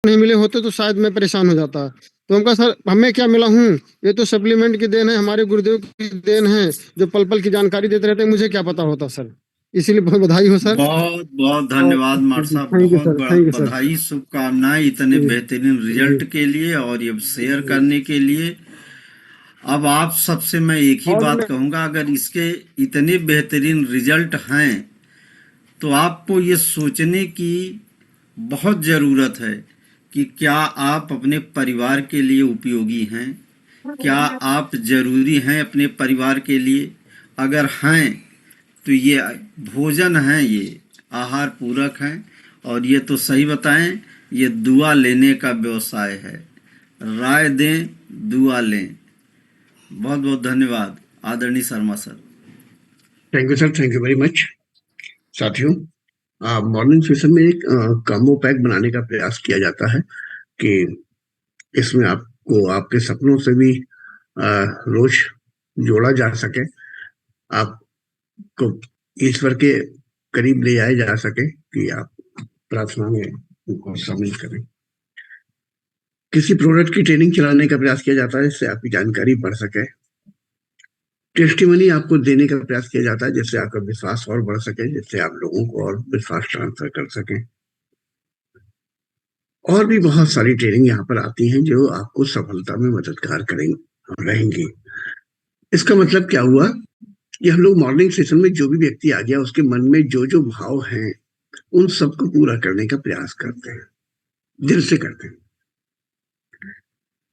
नहीं मिले होते तो शायद मैं परेशान हो जाता। तो हम कहा सर हमें क्या मिला हूँ, ये तो सप्लीमेंट की देन है, हमारे गुरुदेव की देन है जो पल पल की जानकारी देते रहते हैं, मुझे क्या पता होता सर। इसीलिए बहुत बधाई हो सर। बहुत बहुत धन्यवाद मार साहब, थैंक यू बहुत सर, बड़ा थैंक यू सर। बधाई, शुभकामनाएं इतने जी बेहतरीन जी रिजल्ट के लिए और ये शेयर जी। करने के लिए। अब आप सबसे मैं एक ही और बात मैं कहूंगा, अगर इसके इतने बेहतरीन रिजल्ट हैं तो आपको ये सोचने की बहुत ज़रूरत है कि क्या आप अपने परिवार के लिए उपयोगी हैं, क्या आप जरूरी हैं अपने परिवार के लिए। अगर हैं तो ये भोजन है, ये आहार पूरक हैं, और ये तो सही बताएं, ये दुआ लेने का व्यवसाय है। राय दें, दुआ लें। बहुत बहुत धन्यवाद आदरणीय Sharma sir. Thank you sir, thank you very much. साथियों, मॉर्निंग सेशन में एक कॉम्बो पैक बनाने का प्रयास किया जाता है कि इसमें आपको आपके सपनों से भी रोज जोड़ा जा सके, आपको ईश्वर के करीब ले जाया जा सके कि आप प्रार्थना में उनको शामिल करें। किसी प्रोडक्ट की ट्रेनिंग चलाने का प्रयास किया जाता है जिससे आपकी जानकारी बढ़ सके। टेस्टिमनी आपको देने का प्रयास किया जाता है जिससे आपका विश्वास और बढ़ सके, जिससे आप लोगों को और विश्वास ट्रांसफर कर सकें। और भी बहुत सारी ट्रेनिंग यहाँ पर आती हैं जो आपको सफलता में मददगार करेंगी रहेंगी। इसका मतलब क्या हुआ कि हम लोग मॉर्निंग सेशन में जो भी व्यक्ति आ गया उसके मन में जो जो भाव हैं उन सबको पूरा करने का प्रयास करते हैं, दिल से करते हैं।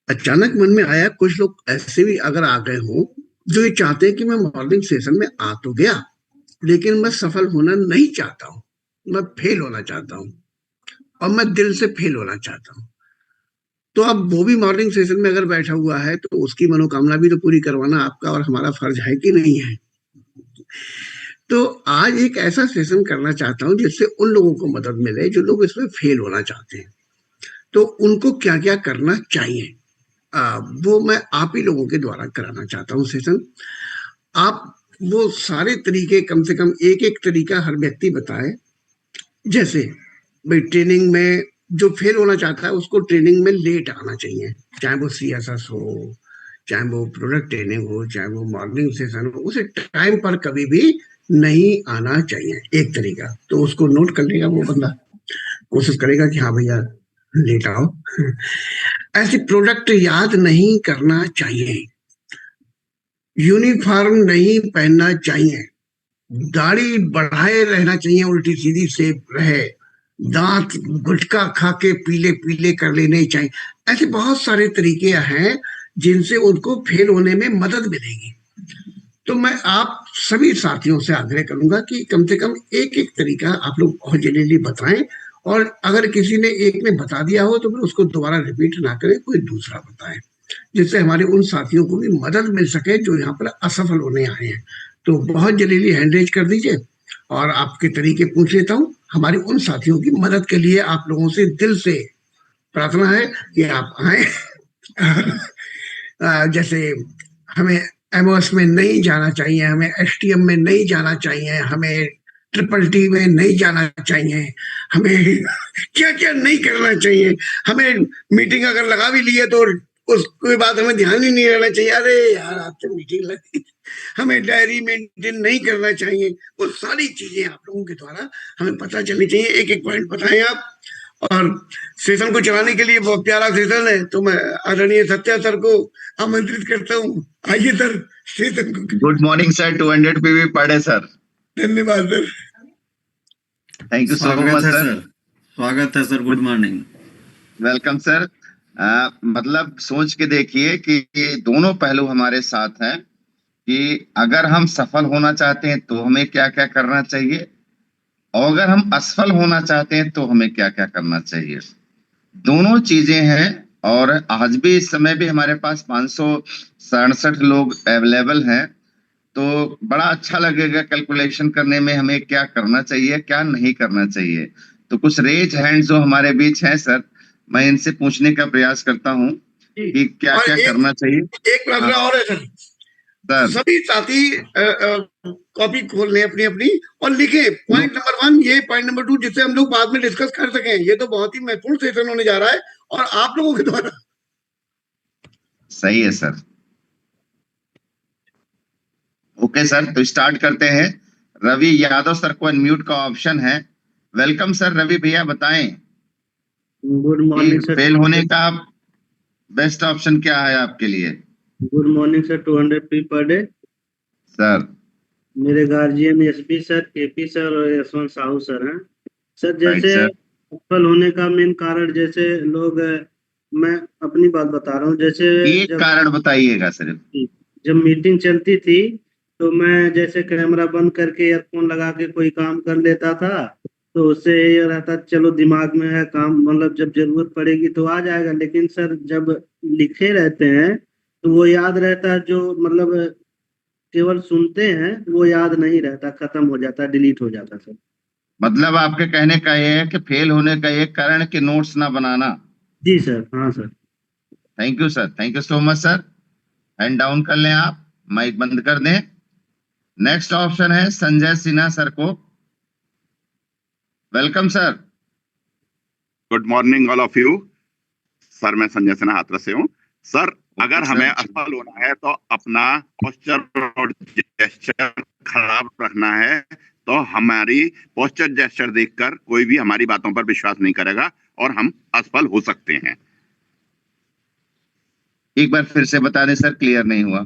अचानक मन में आया, कुछ लोग ऐसे भी अगर आ गए हो जो ये चाहते हैं कि मैं मॉर्निंग सेशन में आ तो गया लेकिन मैं सफल होना नहीं चाहता हूँ, मैं फेल होना चाहता हूँ और मैं दिल से फेल होना चाहता हूँ। तो अब वो भी मॉर्निंग सेशन में अगर बैठा हुआ है तो उसकी मनोकामना भी तो पूरी करवाना आपका और हमारा फर्ज है कि नहीं है। तो आज एक ऐसा सेशन करना चाहता हूं जिससे उन लोगों को मदद मिले जो लोग इसमें फेल होना चाहते हैं। तो उनको क्या क्या करना चाहिए वो मैं आप ही लोगों के द्वारा कराना चाहता हूं सेशन। आप वो सारे तरीके, कम से कम एक एक तरीका हर व्यक्ति बताए। जैसे भाई ट्रेनिंग में जो फेल होना चाहता है उसको ट्रेनिंग में लेट आना चाहिए, चाहे वो CSS हो, चाहे वो प्रोडक्ट ट्रेनिंग हो, चाहे वो मॉर्निंग सेशन हो, उसे टाइम पर कभी भी नहीं आना चाहिए। एक तरीका तो उसको नोट कर लेगा वो बंदा, कोशिश करेगा कि हाँ भैया लेट आओ। ऐसे प्रोडक्ट याद नहीं करना चाहिए, यूनिफॉर्म नहीं पहनना चाहिए, दाढ़ी बढ़ाए रहना चाहिए, उल्टी सीधी से रहे, दांत गुटखा खा के पीले पीले कर लेने चाहिए। ऐसे बहुत सारे तरीके हैं जिनसे उनको फेल होने में मदद मिलेगी। तो मैं आप सभी साथियों से आग्रह करूंगा कि कम से कम एक एक तरीका आप लोग बहुत जल्दी बताएं, और अगर किसी ने एक ने बता दिया हो तो फिर उसको दोबारा रिपीट ना करें, कोई दूसरा बताएं, जिससे हमारे उन साथियों को भी मदद मिल सके जो यहाँ पर असफल होने आए हैं। तो बहुत जल्दी हैंड रेज कर दीजिए और आपके तरीके पूछ लेता हूँ। हमारे उन साथियों की मदद के लिए आप लोगों से दिल से प्रार्थना है कि आप आए। जैसे हमें एमओएस में नहीं जाना चाहिए, हमें एसटीएम में नहीं जाना चाहिए, हमें ट्रिपल टी में नहीं जाना चाहिए, हमें क्या क्या नहीं करना चाहिए। हमें मीटिंग अगर लगा भी ली है तो उसके बाद हमें ध्यान ही नहीं रहना चाहिए, अरे यार आपसे मीटिंग लगी। हमें डायरी मेंटेन नहीं करना चाहिए। वो सारी चीजें आप लोगों के द्वारा हमें पता चलनी चाहिए। एक एक पॉइंट बताएं आप। और सेशन को चलाने के लिए बहुत प्यारा सेशन है, तो मैं आदरणीय सत्या सर को आमंत्रित करता हूँ। आइए सर सेशन को। Good morning sir, 200 PV per day sir. धन्यवाद sir. Thank you so much sir. स्वागत है sir, good morning. Welcome sir. मतलब सोच के देखिए कि ये दोनों पहलू हमारे साथ हैं कि अगर हम सफल होना चाहते हैं तो हमें क्या क्या करना चाहिए, और अगर हम असफल होना चाहते हैं तो हमें क्या क्या करना चाहिए। दोनों चीजें हैं। और आज भी इस समय भी हमारे पास 567 लोग अवेलेबल हैं। तो बड़ा अच्छा लगेगा कैलकुलेशन करने में हमें क्या करना चाहिए, क्या नहीं करना चाहिए। तो कुछ रेज हैंड जो हमारे बीच हैं सर, मैं इनसे पूछने का प्रयास करता हूँ कि क्या क्या करना चाहिए। एक प्रार्थना और है सर, सर सभी साथी कॉपी खोल लें अपनी अपनी और लिखें पॉइंट नंबर 1 ये, पॉइंट नंबर 2, जिससे हम लोग बाद में डिस्कस कर सकें। ये तो बहुत ही महत्वपूर्ण सेशन होने जा रहा है और आप लोगों के द्वारा। सही है सर। ओके सर, तो स्टार्ट करते हैं। रवि यादव सर को अनम्यूट का ऑप्शन है। वेलकम सर रवि भैया, बताएं गुड मॉर्निंग कि सर। फेल होने का बेस्ट ऑप्शन क्या है आपके लिए? Good morning sir. 200 P per day. Sir मेरे guardian SP sir, KP sir और यशवंत साहू सर हैं। सर राइट जैसे सर। सफल होने का मेन कारण, जैसे लोग, मैं अपनी बात बता रहा हूँ। जैसे एक कारण बताइएगा सिर्फ। जब मीटिंग चलती थी तो मैं जैसे कैमरा बंद करके ईयरफोन लगा के कोई काम कर लेता था, तो उससे ये रहता चलो दिमाग में है काम, मतलब जब जरूरत पड़ेगी तो आ जाएगा। लेकिन सर जब लिखे रहते हैं तो वो याद रहता है, जो मतलब केवल सुनते हैं वो याद नहीं रहता, खत्म हो जाता, डिलीट हो जाता सर। मतलब आपके कहने का ये है कि फेल होने का एक कारण कि नोट्स ना बनाना। जी सर, हाँ sir. Thank you sir, thank you so much sir. Hand down कर लें आप, माइक बंद कर दें। नेक्स्ट ऑप्शन है संजय सिन्हा सर को। Welcome sir. Good morning all of you. Sir मैं संजय सिन्हा हाथरस से हूँ। सर अगर हमें असफल होना है तो अपना पोस्चर और जेस्चर खराब रखना है, तो हमारी पोस्चर जेस्चर देखकर कोई भी हमारी बातों पर विश्वास नहीं करेगा और हम असफल हो सकते हैं। एक बार फिर से बता दें सर, क्लियर नहीं हुआ।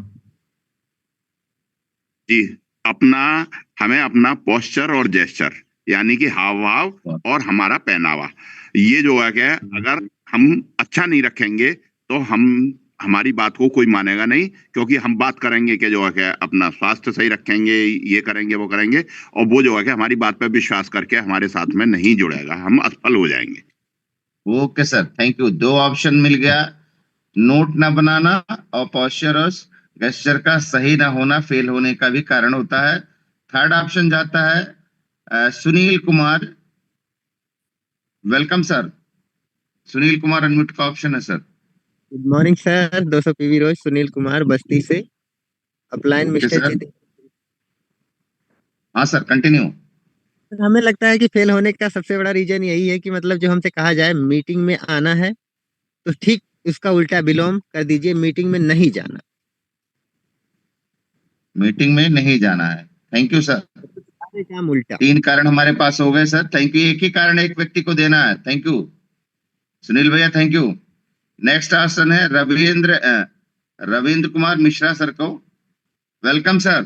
जी, हमें अपना पोस्चर और जेस्चर यानी कि हाव भाव और हमारा पहनावा, ये जो है क्या, अगर हम अच्छा नहीं रखेंगे तो हमारी बात को कोई मानेगा नहीं, क्योंकि हम बात करेंगे कि जो है क्या अपना स्वास्थ्य सही रखेंगे, ये करेंगे वो करेंगे, और वो जो है क्या हमारी बात पर विश्वास करके हमारे साथ में नहीं जुड़ेगा, हम असफल हो जाएंगे। Okay sir, thank you. दो ऑप्शन मिल गया, नोट ना बनाना और पोस्चर और गेस्चर का सही ना होना फेल होने का भी कारण होता है। थर्ड ऑप्शन जाता है Sunil Kumar. Welcome sir. Sunil Kumar unmute का ऑप्शन है sir. Good morning sir. 200 PV रोज, सुनील कुमार, बस्ती से। Upline okay mister sir. चेदी। हाँ सर, कंटिन्यू। हमें लगता है कि फेल होने का सबसे बड़ा रीजन यही है कि मतलब जो हमसे कहा जाए मीटिंग में आना है, तो ठीक उसका उल्टा विलोम कर दीजिए, मीटिंग में नहीं जाना। मीटिंग में नहीं जाना है। Thank you sir. सारे काम उल्टा। 3 कारण हमारे पास हो गए सर। Thank you. एक ही कारण एक व्यक्ति को देना है। थैंक यू सुनील भैया, थैंक यू। नेक्स्ट ऑप्शन है रविंद्र कुमार मिश्रा सर को। Welcome sir.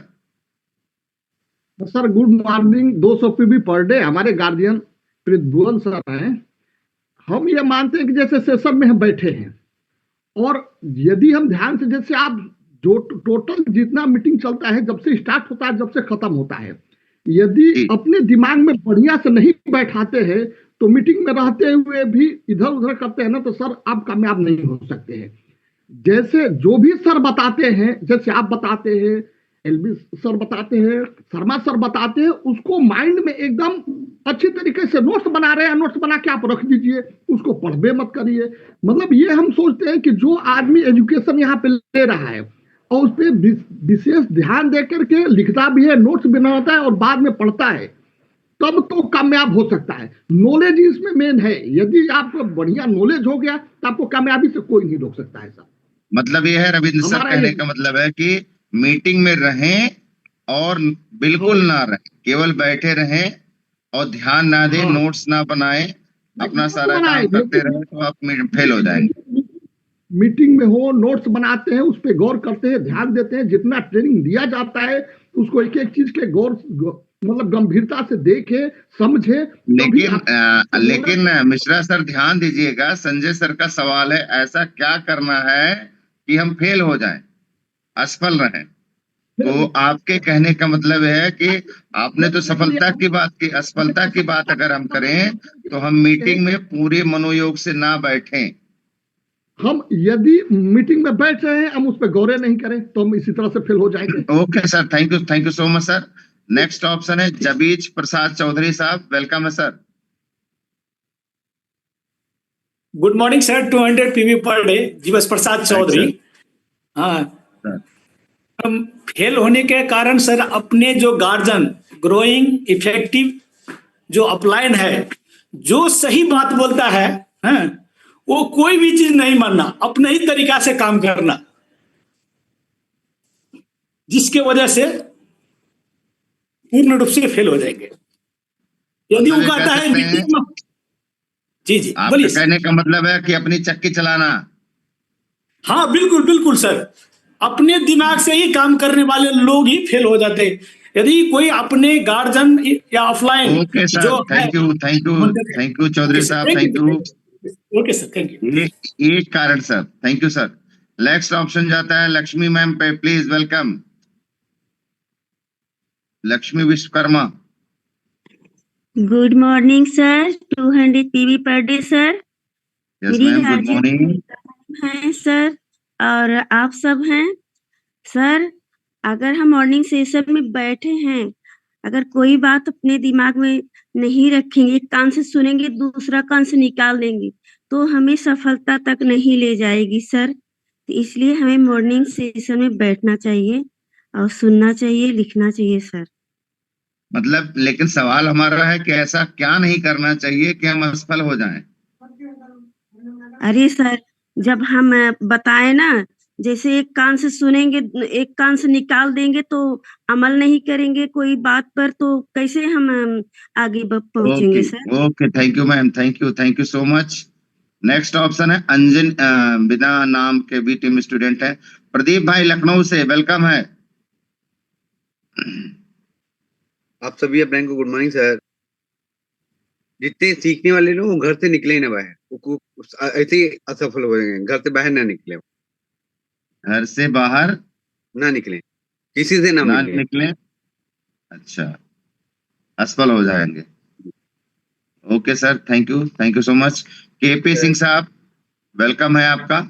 Sir good morning. 200 PB per day. हमारे गार्जियन प्रद्युमन सर हैं। हम ये मानते हैं कि जैसे सेशन में हम बैठे हैं और यदि हम ध्यान से, जैसे आप जो टोटल जितना मीटिंग चलता है, जब से स्टार्ट होता है जब से खत्म होता है, यदि अपने दिमाग में बढ़िया से नहीं बैठाते हैं तो मीटिंग में रहते हुए भी इधर उधर करते हैं ना, तो सर आप कामयाब नहीं हो सकते हैं। जैसे जो भी सर बताते हैं, जैसे आप बताते हैं, एलबी सर बताते हैं, शर्मा सर बताते हैं, उसको माइंड में एकदम अच्छी तरीके से नोट्स बना रहे हैं, नोट्स बना के आप रख दीजिए, उसको पढ़बे मत करिए। मतलब ये हम सोचते हैं कि जो आदमी एजुकेशन यहाँ पे ले रहा है और उस पर विशेष ध्यान दे करके लिखता भी है, नोट्स बनाता है और बाद में पढ़ता है, तब तो कामयाब हो सकता है। नॉलेज इसमें मेन है। यदि आपको बढ़िया नॉलेज हो गया तो आपको कामयाबी से कोई नहीं रोक सकता है सर। मतलब ये है रविंद्र सर, कहने का मतलब है कि मीटिंग में रहें और बिल्कुल ना रहें, केवल बैठे रहें और ध्यान ना दें, नोट्स ना बनाएं, अपना सारा काम करते रहें, तो आप फेल हो जाएंगे। मीटिंग में हो, नोट्स बनाते हैं, उस पर गौर करते हैं, ध्यान देते हैं, जितना ट्रेनिंग दिया जाता है उसको एक एक चीज के गौर मतलब गंभीरता से देखे समझे। लेकिन मिश्रा सर ध्यान दीजिएगा, संजय सर का सवाल है ऐसा क्या करना है कि हम फेल हो जाएं, असफल रहें। तो आपके कहने का मतलब है कि आपने तो सफलता की बात की, असफलता की बात अगर हम करें तो हम मीटिंग में पूरे मनोयोग से ना बैठें। हम यदि मीटिंग में बैठ रहे हैं, हम उस पर गौर नहीं करें, तो हम इसी तरह से फेल हो जाएंगे। Okay sir, thank you so much sir. Next option है जबीज प्रसाद चौधरी साहब। वेलकम है sir. Good morning sir. 200 PV per day, जीवस प्रसाद चौधरी। हाँ फेल होने के कारण सर अपने जो गार्जियन ग्रोइंग इफेक्टिव जो अपलाइन है, जो सही बात बोलता है, हैं, वो कोई भी चीज नहीं मानना, अपने ही तरीका से काम करना, जिसके वजह से पूर्ण रूप से फेल हो जाएंगे। यदि वो मतलब ये कहता कह है सकते हैं, मीटिंग में, जी जी आपके बोलिए सर। कहने का मतलब है कि अपनी चक्की चलाना। हाँ बिल्कुल बिल्कुल सर, अपने दिमाग से ही काम करने वाले लोग ही फेल हो जाते हैं। यदि कोई अपने गार्जियन या ऑफलाइन ओके सर, जो है, thank you okay Chaudhary sir, साहब, thank thank you. You, okay sir, thank you. एक कारण sir, thank you sir. Next option जाता है लक्ष्मी मैम पे, please welcome Lakshmi Vishwakarma. Good morning sir, 200 PV per day sir. Yes मेरी ma'am, good guardian morning. हैं sir, और आप सब हैं सर। अगर हम मॉर्निंग सेशन में बैठे हैं, अगर कोई बात अपने दिमाग में नहीं रखेंगे, एक कान से सुनेंगे दूसरा कान से निकाल देंगे, तो हमें सफलता तक नहीं ले जाएगी सर। तो इसलिए हमें मॉर्निंग सेशन में बैठना चाहिए और सुनना चाहिए, लिखना चाहिए सर। मतलब लेकिन सवाल हमारा है कि ऐसा क्या नहीं करना चाहिए कि हम असफल हो जाएं? अरे सर, जब हम बताए ना, जैसे एक कान से सुनेंगे एक कान से निकाल देंगे तो अमल नहीं करेंगे कोई बात पर, तो कैसे हम आगे पहुंचेंगे okay sir. Okay, thank you ma'am, thank you so much. Next option है अंजन, बिना नाम के भी टीम स्टूडेंट है। प्रदीप भाई लखनऊ से, वेलकम है। आप सभी अपने को गुड मॉर्निंग सर। जितने सीखने वाले लोग वो घर से निकले ही ना बाहर, ऐसे ही असफल हो जाएंगे। घर से बाहर ना निकले, घर से बाहर ना निकले, किसी से ना ना मिले। निकले, अच्छा, असफल हो जाएंगे। Okay sir, thank you so much. KP Singh साहब, वेलकम है आपका।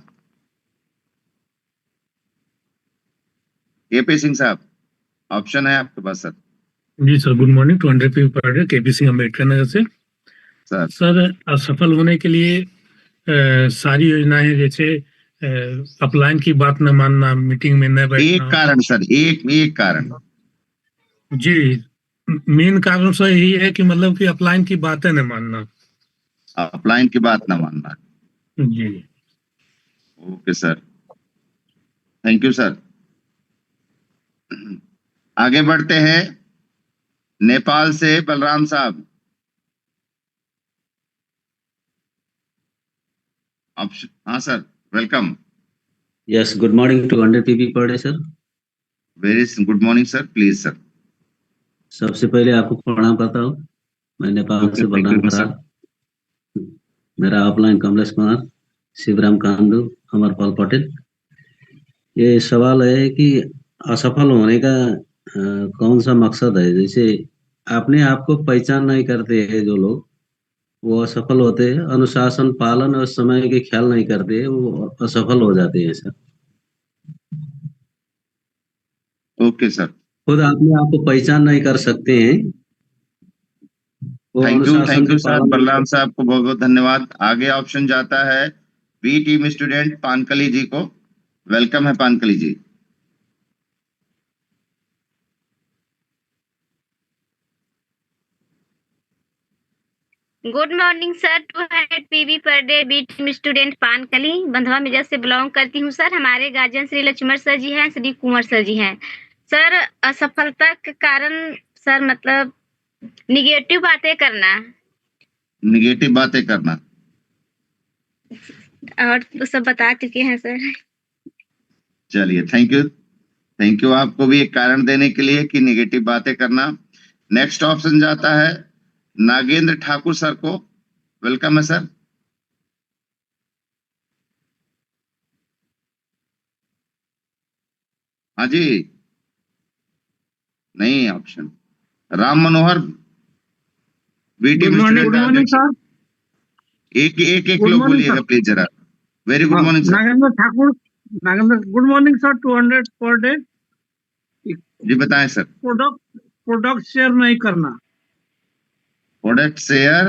केपी सिंह साहब, ऑप्शन है आपके पास सर। जी sir, good morning. 200 PV per day, KP Singh, Ambedkar Nagar से। सर असफल होने के लिए सारी योजनाएं, जैसे अपलाइन की बात न मानना, मीटिंग में न बैठना। एक कारण सर, एक कारण। जी, मेन कारण सर यही है कि मतलब कि अपलाइन की बातें न मानना। अपलाइन की बात न मानना, जी। Okay sir, thank you sir. आगे बढ़ते हैं, नेपाल से बलराम साहब। ऑप्शन, हाँ sir, welcome. Yes, good morning to 100 PB per day, sir. Very good morning sir, please sir. सबसे पहले आपको प्रणाम करता हूँ। मैं नेपाल से बलराम बराड़, मेरा ऑफलाइन कमलेश कुमार, शिवराम कांदू, अमरपाल पटेल। ये सवाल है कि असफल होने का कौन सा मकसद है। जैसे अपने आप को पहचान नहीं करते हैं जो लोग, वो असफल होते हैं। अनुशासन पालन और समय के ख्याल नहीं करते, वो असफल हो जाते हैं सर। ओके सर, खुद अपने आप को पहचान नहीं कर सकते हैं। थैंक यू सर बलराम साहब को बहुत बहुत धन्यवाद। आगे ऑप्शन जाता है B team student Pankali ji को, वेलकम है Pankali ji. Good morning sir, 200 PV per day, B team student Pankali, Bandhwa मिजाज से बिलोंग करती हूँ सर। हमारे गार्जियन श्री लक्ष्मण सर जी हैं, श्री कुंवर सर जी हैं। सर असफलता के कारण सर मतलब निगेटिव बातें करना, निगेटिव बातें करना, और तो सब बता चुके हैं सर। चलिए, थैंक यू आपको भी एक कारण देने के लिए कि निगेटिव बातें करना। नेक्स्ट ऑप्शन जाता है नागेंद्र ठाकुर सर को, वेलकम है सर। हाँ जी, नहीं option. Ram Manohar, BT morning sir. एक लोग बोलिएगा प्लीज जरा। Very good morning sir. Nagendra Thakur, good morning sir, 200 पर डे। जी बताएं सर। प्रोडक्ट शेयर नहीं करना, प्रोडक्ट शेयर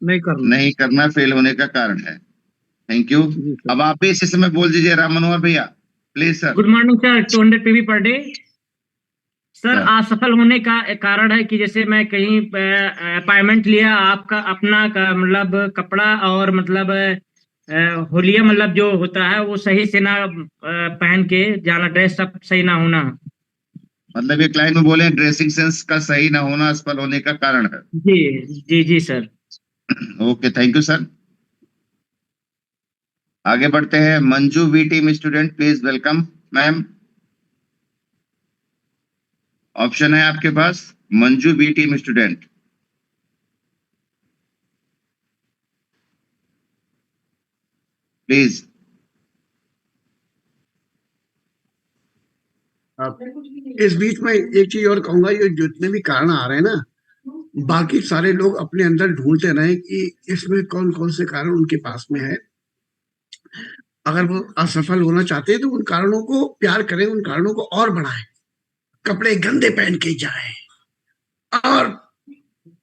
नहीं करना फेल होने का कारण है। Thank you. अब आप भी इसी समय बोल दीजिए राम मनोहर भैया। Please sir. Good morning sir, 200 PV per day. Sir sir. असफल होने का एक कारण है कि जैसे मैं कहीं अपॉइंटमेंट लिया, आपका अपना का मतलब कपड़ा और मतलब होलिया मतलब जो होता है वो सही से ना पहन के जाना, ड्रेस सब सही ना होना। मतलब ये क्लाइंट में बोले ड्रेसिंग सेंस का सही ना होना असफल होने का कारण है। जी जी जी sir. Okay, thank you sir. आगे बढ़ते हैं। Manju B team student, please welcome ma'am. Option है आपके पास Manju B team student. Please. इस बीच में एक चीज और कहूंगा, ये जितने भी कारण आ रहे हैं ना, बाकी सारे लोग अपने अंदर ढूंढते रहे कि इसमें कौन कौन से कारण उनके पास में है। अगर वो असफल होना चाहते हैं तो उन कारणों को प्यार करें, उन कारणों को और बढ़ाएं। कपड़े गंदे पहन के जाएं और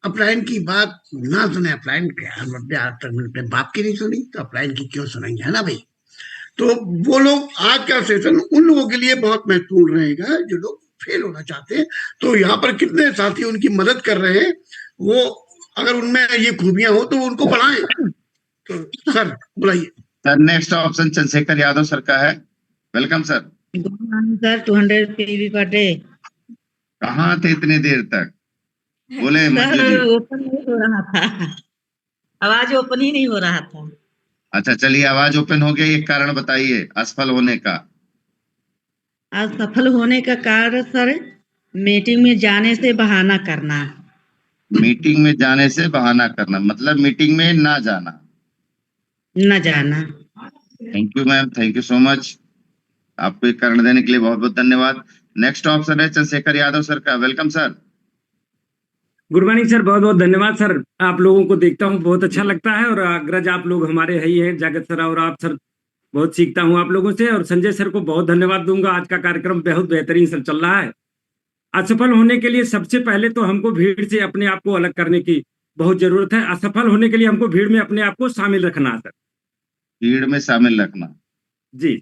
अपलाइन की बात ना सुने। अपलाइन हम अपने आज तक अपने बाप की नहीं सुनी, तो अपलाइन की क्यों सुनेंगे, है ना भाई। तो वो लोग, आज का सेशन उन लोगों के लिए बहुत महत्वपूर्ण रहेगा जो लोग फेल होना चाहते हैं। तो यहाँ पर कितने साथी उनकी मदद कर रहे हैं, वो अगर उनमें ये खूबियां हो तो वो उनको बढ़ाएं। तो सर बुलाइए। Sir next option Chandrashekhar Yadav sir का है। Welcome sir. Good morning sir, 200 PV per day. कहाँ थे इतने देर तक? बोले मंजू जी। सर ओपन नहीं हो रहा था, आवाज ओपन ही नहीं हो रहा था। अच्छा चलिए, आवाज ओपन हो गया। एक कारण बताइए असफल होने का। असफल होने का कारण सर, मीटिंग में जाने से बहाना करना। मीटिंग में जाने से बहाना करना, मतलब मीटिंग में ना जाना। न जाना। Thank you ma'am, thank you so much. आपको एक कारण देने के लिए बहुत बहुत धन्यवाद। नेक्स्ट ऑप्शन है चंद्रशेखर यादव सर का। Welcome sir. Good morning sir, बहुत बहुत धन्यवाद सर। आप लोगों को देखता हूँ बहुत अच्छा लगता है, और अग्रज आप लोग हमारे है ही हैं, जगत सर और आप सर, बहुत सीखता हूँ आप लोगों से। और संजय सर को बहुत धन्यवाद दूंगा, आज का कार्यक्रम बहुत बेहतरीन सर चल रहा है। असफल होने के लिए सबसे पहले तो हमको भीड़ से अपने आप को अलग करने की बहुत जरूरत है। असफल होने के लिए हमको भीड़ में अपने आप को शामिल रखना है सर। भीड़ में शामिल रखना। जी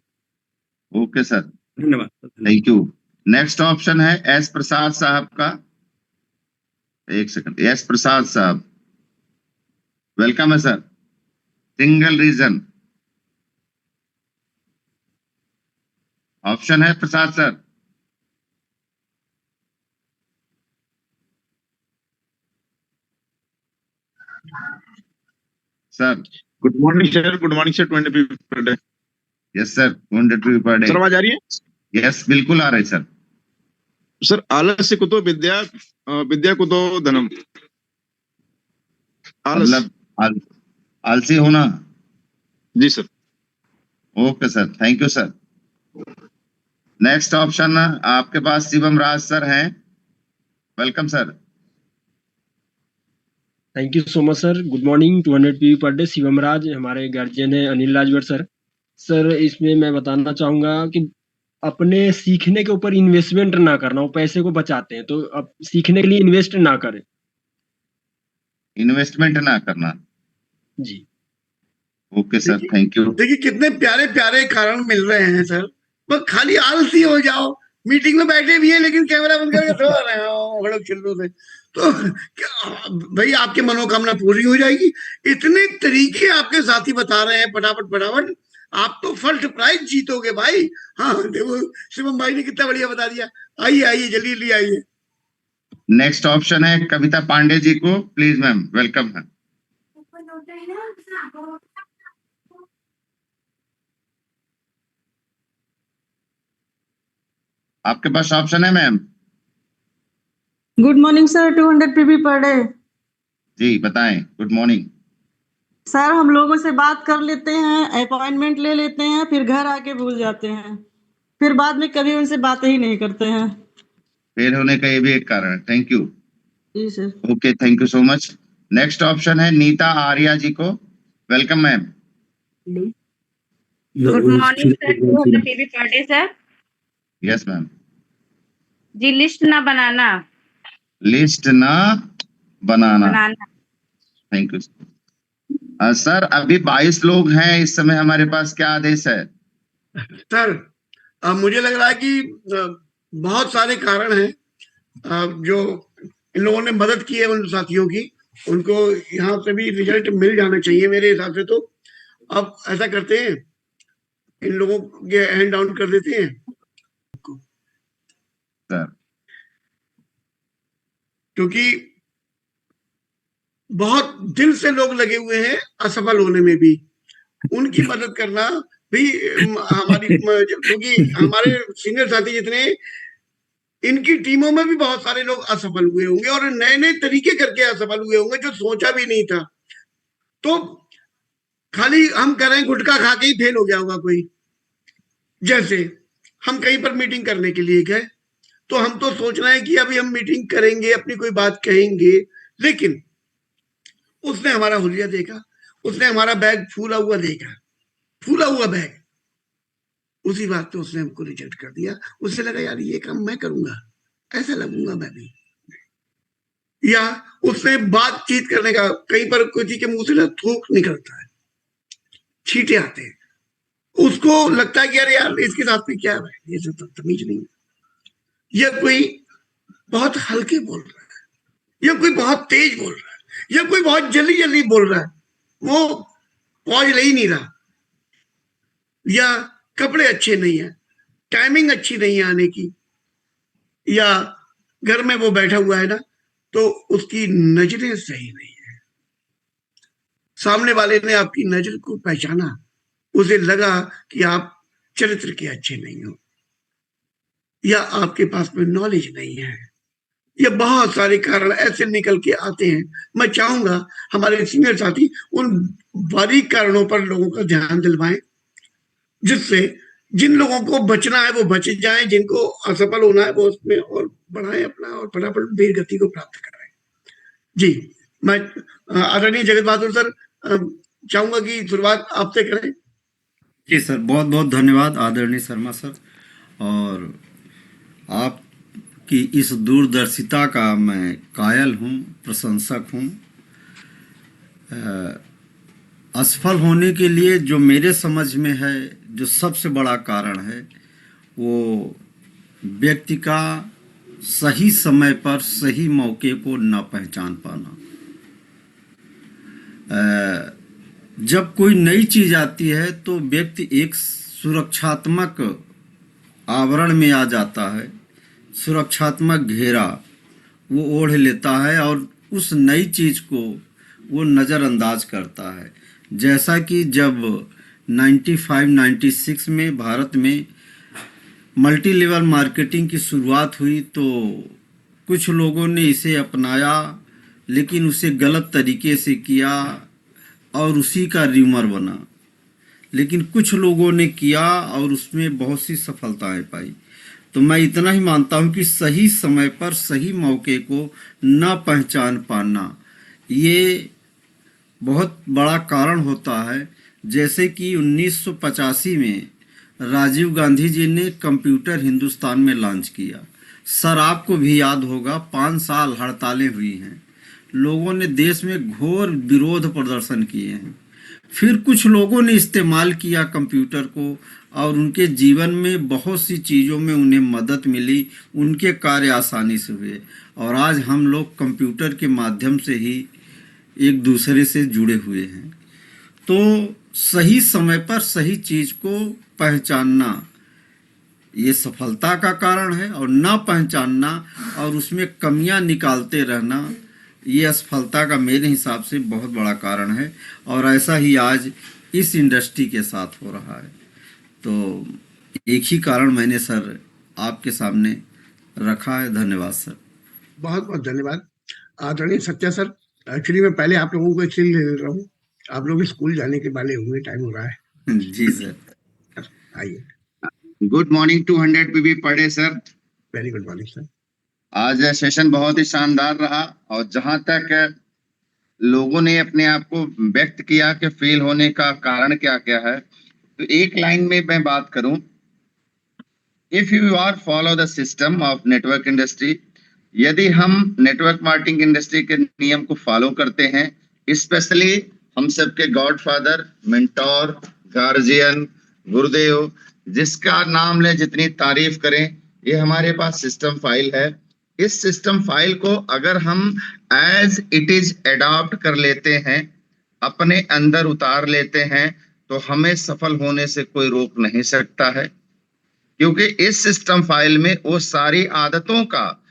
ओके सर, धन्यवाद। Thank you. नेक्स्ट ऑप्शन है एस प्रसाद साहब का। एक सेकंड, एस प्रसाद साहब वेलकम है सर। सिंगल रीजन ऑप्शन है Prasad sir. Sir good morning sir, good morning sir, 20 PV per day. Yes sir, 200 PV per day. Sir आवाज आ रही है? यस बिल्कुल आ रही है सर। सर आलस्य कुतो विद्या, विद्या कुतो धनम। मतलब आलसी होना। जी sir. Okay sir, thank you sir. Next option आपके पास शिवम राज सर हैं। Welcome sir. Thank you so much sir. Good morning, 200 PV per day. Shivam Raj, हमारे गार्जियन है अनिल राजवर सर। सर इसमें मैं बताना चाहूंगा कि अपने सीखने के ऊपर इन्वेस्टमेंट ना करना। वो पैसे को बचाते हैं, तो अब सीखने के लिए इन्वेस्ट ना करें। इन्वेस्टमेंट ना करना। जी ओके सर, थैंक यू। देखिए कितने प्यारे प्यारे कारण मिल रहे हैं सर। बस खाली आलसी हो जाओ, मीटिंग में बैठे भी हैं लेकिन कैमरा बंद करके सो रहे हो बड़े चिल्लों से, तो भाई आपकी मनोकामना पूरी हो जाएगी। इतने तरीके आपके साथी बता रहे हैं फटाफट फटाफट, आप तो फर्स्ट प्राइज जीतोगे भाई। हाँ देखो शिवम भाई ने कितना बढ़िया बता दिया। आइए आइए जल्दी जल्दी आइए। नेक्स्ट ऑप्शन है कविता पांडे जी को। प्लीज मैम, वेलकम है। आपके पास ऑप्शन है ma'am. Good morning sir, 200 PV per day. जी बताएं। गुड मॉर्निंग सर, हम लोगों से बात कर लेते हैं, अपॉइंटमेंट ले लेते हैं, फिर घर आके भूल जाते हैं, फिर बाद में कभी उनसे बात ही नहीं करते हैं। फेल होने का ये भी एक कारण है। Thank you. जी sir. Okay, thank you so much. Next option है नीता आर्या जी को। Welcome ma'am. Good morning sir, 200 PV per day sir. Yes ma'am. जी लिस्ट ना बनाना। लिस्ट ना बनाना। Thank you sir. अभी 22 लोग हैं इस समय, हमारे पास क्या आदेश है? सर मुझे लग रहा है कि बहुत सारे कारण हैं जो इन लोगों ने मदद की है उन साथियों की, उनको यहाँ से भी रिजल्ट मिल जाना चाहिए मेरे हिसाब से। तो अब ऐसा करते हैं, इन लोगों के हैंड डाउन कर देते हैं, क्योंकि बहुत दिल से लोग लगे हुए हैं असफल होने में भी, उनकी मदद करना भी हमारी, क्योंकि हमारे सीनियर साथी जितने, इनकी टीमों में भी बहुत सारे लोग असफल हुए होंगे और नए नए तरीके करके असफल हुए होंगे जो सोचा भी नहीं था। तो खाली हम कह रहे हैं गुटखा खा के ही फेल हो गया होगा कोई। जैसे हम कहीं पर मीटिंग करने के लिए गए तो हम तो सोच रहे हैं कि अभी हम मीटिंग करेंगे, अपनी कोई बात कहेंगे, लेकिन उसने हमारा हुलिया देखा, उसने हमारा बैग फूला हुआ देखा, फूला हुआ बैग, उसी बात पे उसने हमको रिजेक्ट कर दिया। उससे लगा यार ये काम मैं करूंगा, ऐसा लगूंगा मैं भी। या उसने बातचीत करने का, कहीं पर किसी के मुंह से ना थूक निकलता है, छींटे आते हैं, उसको लगता है कि अरे यार इसके साथ में क्या है, ये सब तमीज नहीं है, या कोई बहुत हल्के बोल रहा है, या कोई बहुत तेज बोल रहा है, या कोई बहुत जल्दी जल्दी बोल रहा है, वो पहुंच ले ही नहीं रहा, या कपड़े अच्छे नहीं है, टाइमिंग अच्छी नहीं है आने की, या घर में वो बैठा हुआ है ना तो उसकी नजरें सही नहीं है, सामने वाले ने आपकी नजर को पहचाना, उसे लगा कि आप चरित्र के अच्छे नहीं हो, या आपके पास में नॉलेज नहीं है, या बहुत सारे कारण ऐसे निकल के आते हैं। मैं चाहूंगा हमारे सीनियर साथी उन बारीक कारणों पर लोगों का ध्यान दिलवाएं, जिससे जिन लोगों को बचना है वो बच जाएं, जिनको असफल होना है वो उसमें और बढ़ाएं अपना, और फटाफट वीर गति को प्राप्त करें। जी, मैं आदरणीय जगत बहादुर सर चाहूंगा कि शुरुआत आपसे करें। जी सर, बहुत बहुत धन्यवाद आदरणीय शर्मा सर, और आपकी इस दूरदर्शिता का मैं कायल हूँ, प्रशंसक हूँ। असफल होने के लिए जो मेरे समझ में है, जो सबसे बड़ा कारण है, वो व्यक्ति का सही समय पर सही मौके को न पहचान पाना। जब कोई नई चीज आती है तो व्यक्ति एक सुरक्षात्मक आवरण में आ जाता है, सुरक्षात्मक घेरा वो ओढ़ लेता है और उस नई चीज को वो नज़रअंदाज करता है। जैसा कि जब 95-96 में भारत में मल्टी लेवल मार्केटिंग की शुरुआत हुई तो कुछ लोगों ने इसे अपनाया, लेकिन उसे गलत तरीके से किया और उसी का र्यूमर बना। लेकिन कुछ लोगों ने किया और उसमें बहुत सी सफलताएं पाई। तो मैं इतना ही मानता हूं कि सही समय पर सही मौके को न पहचान पाना ये बहुत बड़ा कारण होता है। जैसे कि 1985 में राजीव गांधी जी ने कंप्यूटर हिंदुस्तान में लॉन्च किया। सर आपको भी याद होगा 5 साल हड़तालें हुई हैं, लोगों ने देश में घोर विरोध प्रदर्शन किए हैं। फिर कुछ लोगों ने इस्तेमाल किया कंप्यूटर को और उनके जीवन में बहुत सी चीज़ों में उन्हें मदद मिली, उनके कार्य आसानी से हुए और आज हम लोग कंप्यूटर के माध्यम से ही एक दूसरे से जुड़े हुए हैं। तो सही समय पर सही चीज़ को पहचानना ये सफलता का कारण है, और ना पहचानना और उसमें कमियां निकालते रहना ये असफलता का मेरे हिसाब से बहुत बड़ा कारण है। और ऐसा ही आज इस इंडस्ट्री के साथ हो रहा है। तो एक ही कारण मैंने सर आपके सामने रखा है। धन्यवाद सर। बहुत बहुत धन्यवाद आदरणीय सत्या सर। एक्चुअली मैं पहले आप लोगों को इसलिए ले रहा हूँ, आप लोग स्कूल जाने के वाले होंगे, टाइम हो रहा है। जी सर, आइए। Good morning 200 PV per day sir. Very good morning sir. आज सेशन बहुत ही शानदार रहा और जहां तक लोगों ने अपने आप को व्यक्त किया कि फेल होने का कारण क्या क्या है, तो एक लाइन में मैं बात करूं, if you are follow the system of network industry, यदि हम नेटवर्क मार्केटिंग इंडस्ट्री के नियम को फॉलो करते हैं, स्पेशली हम सबके गॉडफादर, मेंटोर, गार्जियन, गुरुदेव जिसका नाम ले, जितनी तारीफ करें, ये हमारे पास सिस्टम फाइल है। इस सिस्टम फाइल को अगर हम एज इट इज अडॉप्ट कर लेते हैं, अपने अंदर उतार लेते हैं, तो हमें सफल होने से कोई रोक नहीं सकता है। क्योंकि इस सिस्टम फाइल में वो सारी आदतों का,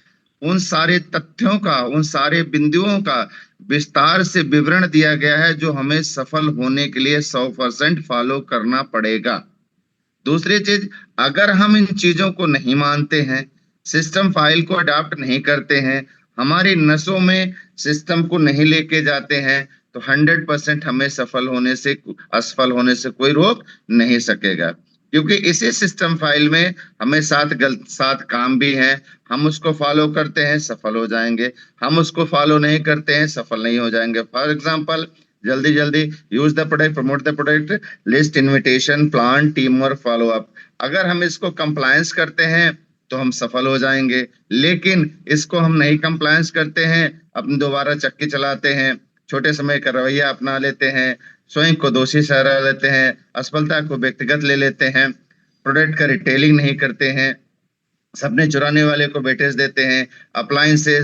उन सारे तथ्यों का, उन सारे बिंदुओं का विस्तार से विवरण दिया गया है जो हमें सफल होने के लिए 100% फॉलो करना पड़ेगा। दूसरी चीज, अगर हम इन चीजों को नहीं मानते हैं, सिस्टम फाइल को अडॉप्ट नहीं करते हैं, हमारी नसों में सिस्टम को नहीं लेके जाते हैं, तो 100% हमें असफल होने से कोई रोक नहीं सकेगा। क्योंकि इसी सिस्टम फाइल में हमें 7 काम भी हैं, हम उसको फॉलो करते हैं, सफल हो जाएंगे। हम उसको फॉलो नहीं करते हैं, सफल नहीं हो जाएंगे। फॉर एग्जाम्पल, जल्दी use the product, promote the product, list, invitation, plan, team work, follow up. अगर हम इसको कंप्लायंस करते हैं तो हम सफल हो जाएंगे, लेकिन इसको हम नहीं कंप्लायंस करते हैं, अपने दोबारा चक्की चलाते हैं, छोटे समय का रवैया अपना लेते हैं, स्वयं को दोषी ठहरा लेते हैं, असफलता को व्यक्तिगत ले लेते हैं, प्रोडक्ट का रिटेलिंग नहीं करते हैं, सपने चुराने वाले को वेटेज देते हैं, अप्लायंस से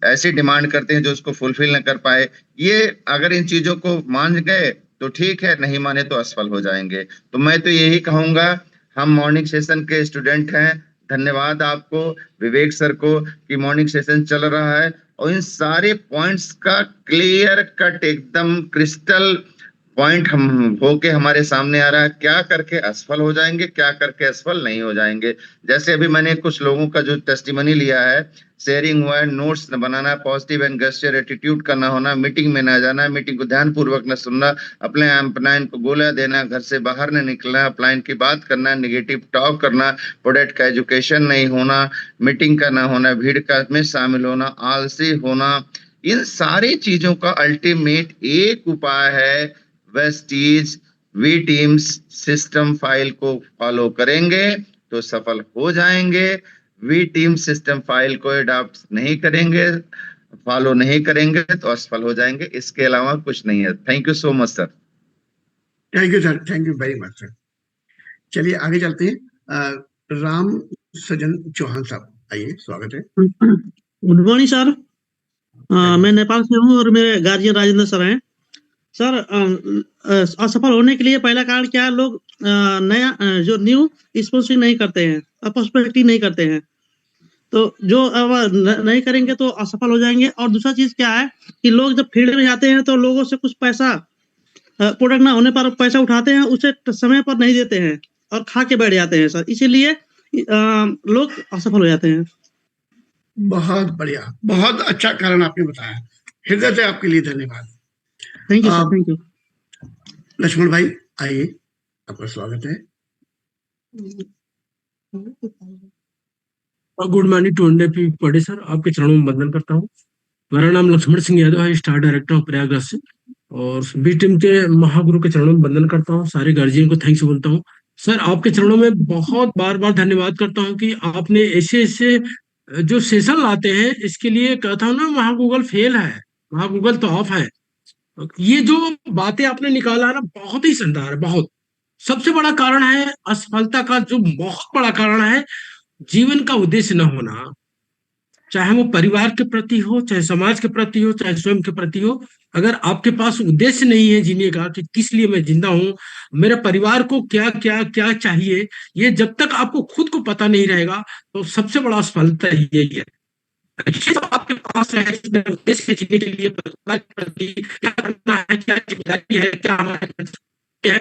ऐसी डिमांड करते हैं जो उसको फुलफिल न कर पाए। ये अगर इन चीजों को मान गए तो ठीक है, नहीं माने तो असफल हो जाएंगे। तो मैं तो यही कहूंगा, हम मॉर्निंग सेशन के स्टूडेंट हैं, धन्यवाद आपको, विवेक सर को, कि मॉर्निंग सेशन चल रहा है और इन सारे पॉइंट्स का क्लियर कट, एकदम क्रिस्टल पॉइंट हम होके हमारे सामने आ रहा है। क्या करके असफल हो जाएंगे, क्या करके असफल नहीं हो जाएंगे। जैसे अभी मैंने कुछ लोगों का जो टेस्टिमनी लिया है, शेयरिंग हुआ है, नोट्स न बनाना, पॉजिटिव एंड गेस्चर एटीट्यूड का ना होना, मीटिंग में ना जाना, मीटिंग को ध्यानपूर्वक न सुनना, अपने अपलाइन को गोला देना, घर से बाहर न निकलना, अपलाइन की बात करना, नेगेटिव टॉक करना, प्रोडक्ट का एजुकेशन नहीं होना, मीटिंग का ना होना, भीड़ का में शामिल होना, आलसी होना, इन सारी चीजों का अल्टीमेट एक उपाय है, Vestige V teams system file को फॉलो करेंगे तो सफल हो जाएंगे। वी टीम सिस्टम फाइल को अडॉप्ट नहीं करेंगे, फॉलो नहीं करेंगे तो असफल हो जाएंगे। इसके अलावा कुछ नहीं है। Thank you so much sir. Thank you sir, thank you very much sir. चलिए आगे चलते हैं। राम सजन चौहान साहब, आइए, स्वागत है। Good morning sir. मैं नेपाल से हूँ और मेरे गार्जियन राजेंद्र सर हैं। सर, असफल होने के लिए पहला कारण क्या है, लोग नया जो न्यू स्पॉन्सरिंग नहीं करते हैं, पर्सपेक्टिव नहीं करते हैं, तो जो अब नहीं करेंगे तो असफल हो जाएंगे। और दूसरा चीज क्या है कि लोग जब फील्ड में जाते हैं तो लोगों से कुछ पैसा, प्रोडक्ट ना होने पर पैसा उठाते हैं, उसे समय पर नहीं देते हैं और खा के बैठ जाते हैं सर, इसीलिए लोग असफल हो जाते हैं। बहुत बढ़िया, बहुत अच्छा कारण आपने बताया, हृदय से आपके लिए धन्यवाद। Thank you sir, thank you. Laxman भाई, आइए, आपका स्वागत है। गुड मॉर्निंग टू 100 पढ़े सर, आपके चरणों में वंदन करता हूँ। मेरा नाम लक्ष्मण सिंह यादव है, स्टार डायरेक्टर ऑफ प्रयागराज से, और बी टीम के महागुरु के चरणों में वंदन करता हूँ। सारे गार्जियन को थैंक्स बोलता हूँ। सर, आपके चरणों में बहुत बार बार धन्यवाद करता हूँ कि आपने ऐसे ऐसे जो सेशन लाते हैं, इसके लिए कहता हूँ ना, वहाँ गूगल फेल है, वहाँ गूगल तो ऑफ है। ये जो बातें आपने निकाला ना, बहुत ही शानदार है। बहुत सबसे बड़ा कारण है असफलता का, जो बहुत बड़ा कारण है जीवन का उद्देश्य न होना, चाहे वो परिवार के प्रति हो, चाहे समाज के प्रति हो, चाहे स्वयं के प्रति हो। अगर आपके पास उद्देश्य नहीं है जीने का कि किस लिए मैं जिंदा हूं, मेरे परिवार को क्या क्या क्या चाहिए, ये जब तक आपको खुद को पता नहीं रहेगा तो सबसे बड़ा असफलता यही है। तो आपके पास है देश के जीने के लिए क्या करना है, क्या जिम्मेदारी है, क्या हमारा है।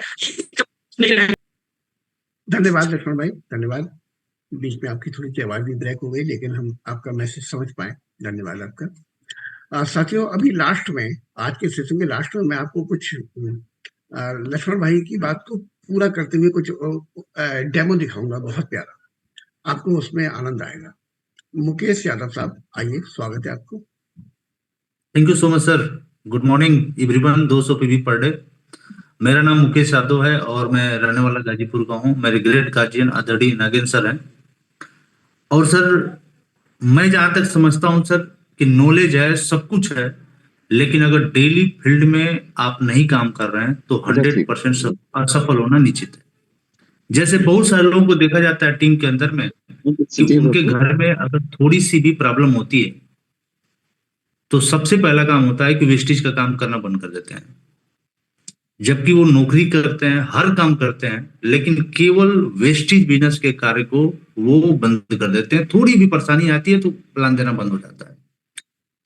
धन्यवाद लक्ष्मण भाई, धन्यवाद। बीच में आपकी थोड़ी सी आवाज भी ब्रेक हो गई, लेकिन हम आपका मैसेज समझ पाए, धन्यवाद आपका। साथियों, अभी लास्ट में, आज के सेशन के लास्ट में मैं आपको कुछ लक्ष्मण भाई की बात को पूरा करते हुए कुछ डेमो दिखाऊंगा, बहुत प्यारा, आपको उसमें आनंद आएगा। मुकेश यादव साहब, आइए, स्वागत है आपको। Thank you so much sir. Good morning everyone, 200 PV per day. मेरा नाम मुकेश यादव है और मैं रहने वाला गाजीपुर का हूँ। मेरे ग्रेट गार्जियन आदरणीय नागेंद्र सर हैं। और सर, मैं जहां तक समझता हूं सर कि नॉलेज है, सब कुछ है, लेकिन अगर डेली फील्ड में आप नहीं काम कर रहे हैं तो 100% असफल होना निश्चित है। जैसे बहुत सारे लोगों को देखा जाता है टीम के अंदर में कि उनके घर में अगर थोड़ी सी भी प्रॉब्लम होती है तो सबसे पहला काम होता है कि वेस्टेज का काम करना बंद कर देते हैं, जबकि वो नौकरी करते हैं, हर काम करते हैं, लेकिन केवल वेस्टेज बिजनेस के कार्य को वो बंद कर देते हैं। थोड़ी भी परेशानी आती है तो प्लान देना बंद हो जाता है।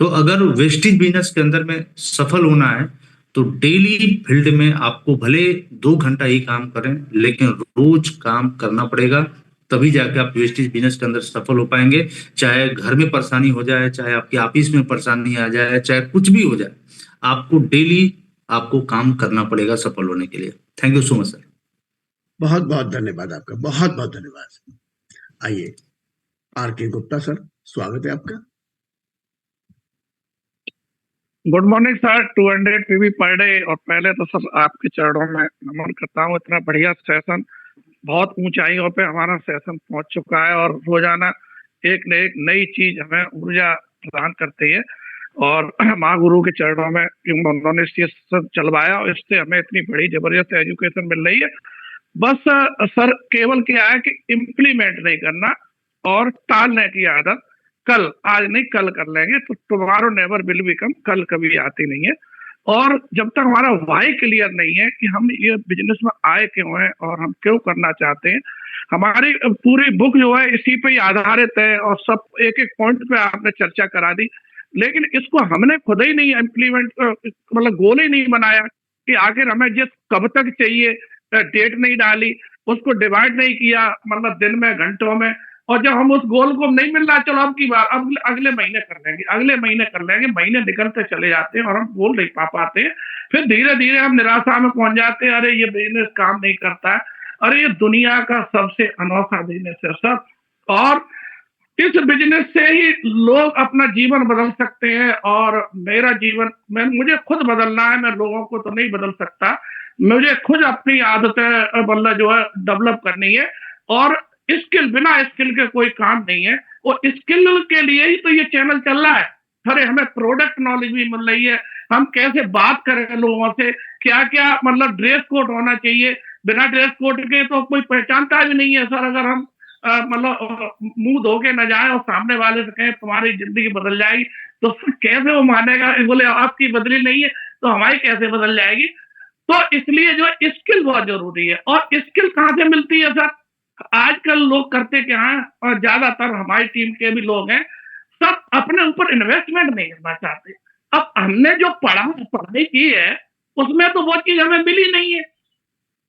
तो अगर वेस्टेज बिजनेस के अंदर में सफल होना है तो डेली फील्ड में आपको भले 2 घंटा ही काम करें, लेकिन रोज काम करना पड़ेगा, तभी जाके आप वेस्टेज बिजनेस के अंदर सफल हो पाएंगे। चाहे घर में परेशानी हो जाए, चाहे आपके ऑफिस में परेशानी आ जाए, चाहे कुछ भी हो जाए, आपको डेली आपको काम करना पड़ेगा सफल होने के लिए। Thank you so much sir. बहुत बहुत धन्यवाद आपका, बहुत बहुत धन्यवाद। आइए आर.के. गुप्ता सर, स्वागत है आपका। Good morning sir, 200 PV per day. और पहले तो सर आपके चरणों में नमन करता हूँ। इतना बढ़िया सेशन, बहुत ऊंचाइयों पे हमारा सेशन पहुंच चुका है और रोजाना एक न एक नई चीज हमें ऊर्जा प्रदान करती है। और माँ गुरु के चरणों में उन्होंने ये सब चलवाया और इससे हमें इतनी बड़ी जबरदस्त एजुकेशन मिल रही है। बस सर केवल क्या है कि इम्प्लीमेंट नहीं करना और टालने की आदत, कल आज नहीं कल कर लेंगे, तो टुमारो नेवर विल बिकम, कल कभी आती नहीं है। और जब तक हमारा वाई क्लियर नहीं है कि हम ये बिजनेस में आए क्यों हैं और हम क्यों करना चाहते हैं, हमारी पूरी बुक जो है इसी पे ही आधारित है और सब एक एक पॉइंट पे आपने चर्चा करा दी, लेकिन इसको हमने खुद ही नहीं इम्प्लीमेंट, मतलब गोल ही नहीं बनाया कि आखिर हमें जिस कब तक चाहिए, डेट नहीं डाली, उसको डिवाइड नहीं किया, मतलब दिन में घंटों में। और जब हम उस गोल को नहीं मिल रहा, चलो अब की बार अब अगले महीने कर लेंगे, अगले महीने कर लेंगे, महीने निकलते चले जाते हैं और हम गोल नहीं पा पाते हैं। फिर धीरे धीरे हम निराशा में पहुंच जाते हैं, अरे ये बिजनेस काम नहीं करता है, अरे ये दुनिया का सबसे अनोखा बिजनेस है सर। और इस बिजनेस से ही लोग अपना जीवन बदल सकते हैं। और मेरा जीवन मुझे खुद बदलना है, मैं लोगों को तो नहीं बदल सकता, मुझे खुद अपनी आदतें मतलब जो है डेवलप करनी है। और स्किल, बिना स्किल के कोई काम नहीं है, और स्किल के लिए ही तो ये चैनल चल रहा है। अरे हमें प्रोडक्ट नॉलेज भी मिल रही है, हम कैसे बात करें लोगों से, क्या क्या मतलब ड्रेस कोड होना चाहिए, बिना ड्रेस कोड के तो कोई पहचानता भी नहीं है सर। अगर हम मतलब मुंह धो के न जाए और सामने वाले से कहें तुम्हारी जिंदगी बदल जाएगी, तो कैसे वो मानेगा? बोले आपकी बदली नहीं है तो हमारी कैसे बदल जाएगी? तो इसलिए जो स्किल बहुत जरूरी है। और स्किल कहाँ से मिलती है सर? आजकल लोग करते क्या है, और ज्यादातर हमारी टीम के भी लोग हैं, सब अपने ऊपर इन्वेस्टमेंट नहीं करना चाहते। अब हमने जो पढ़ाई की है उसमें तो वो चीज हमें मिली नहीं है।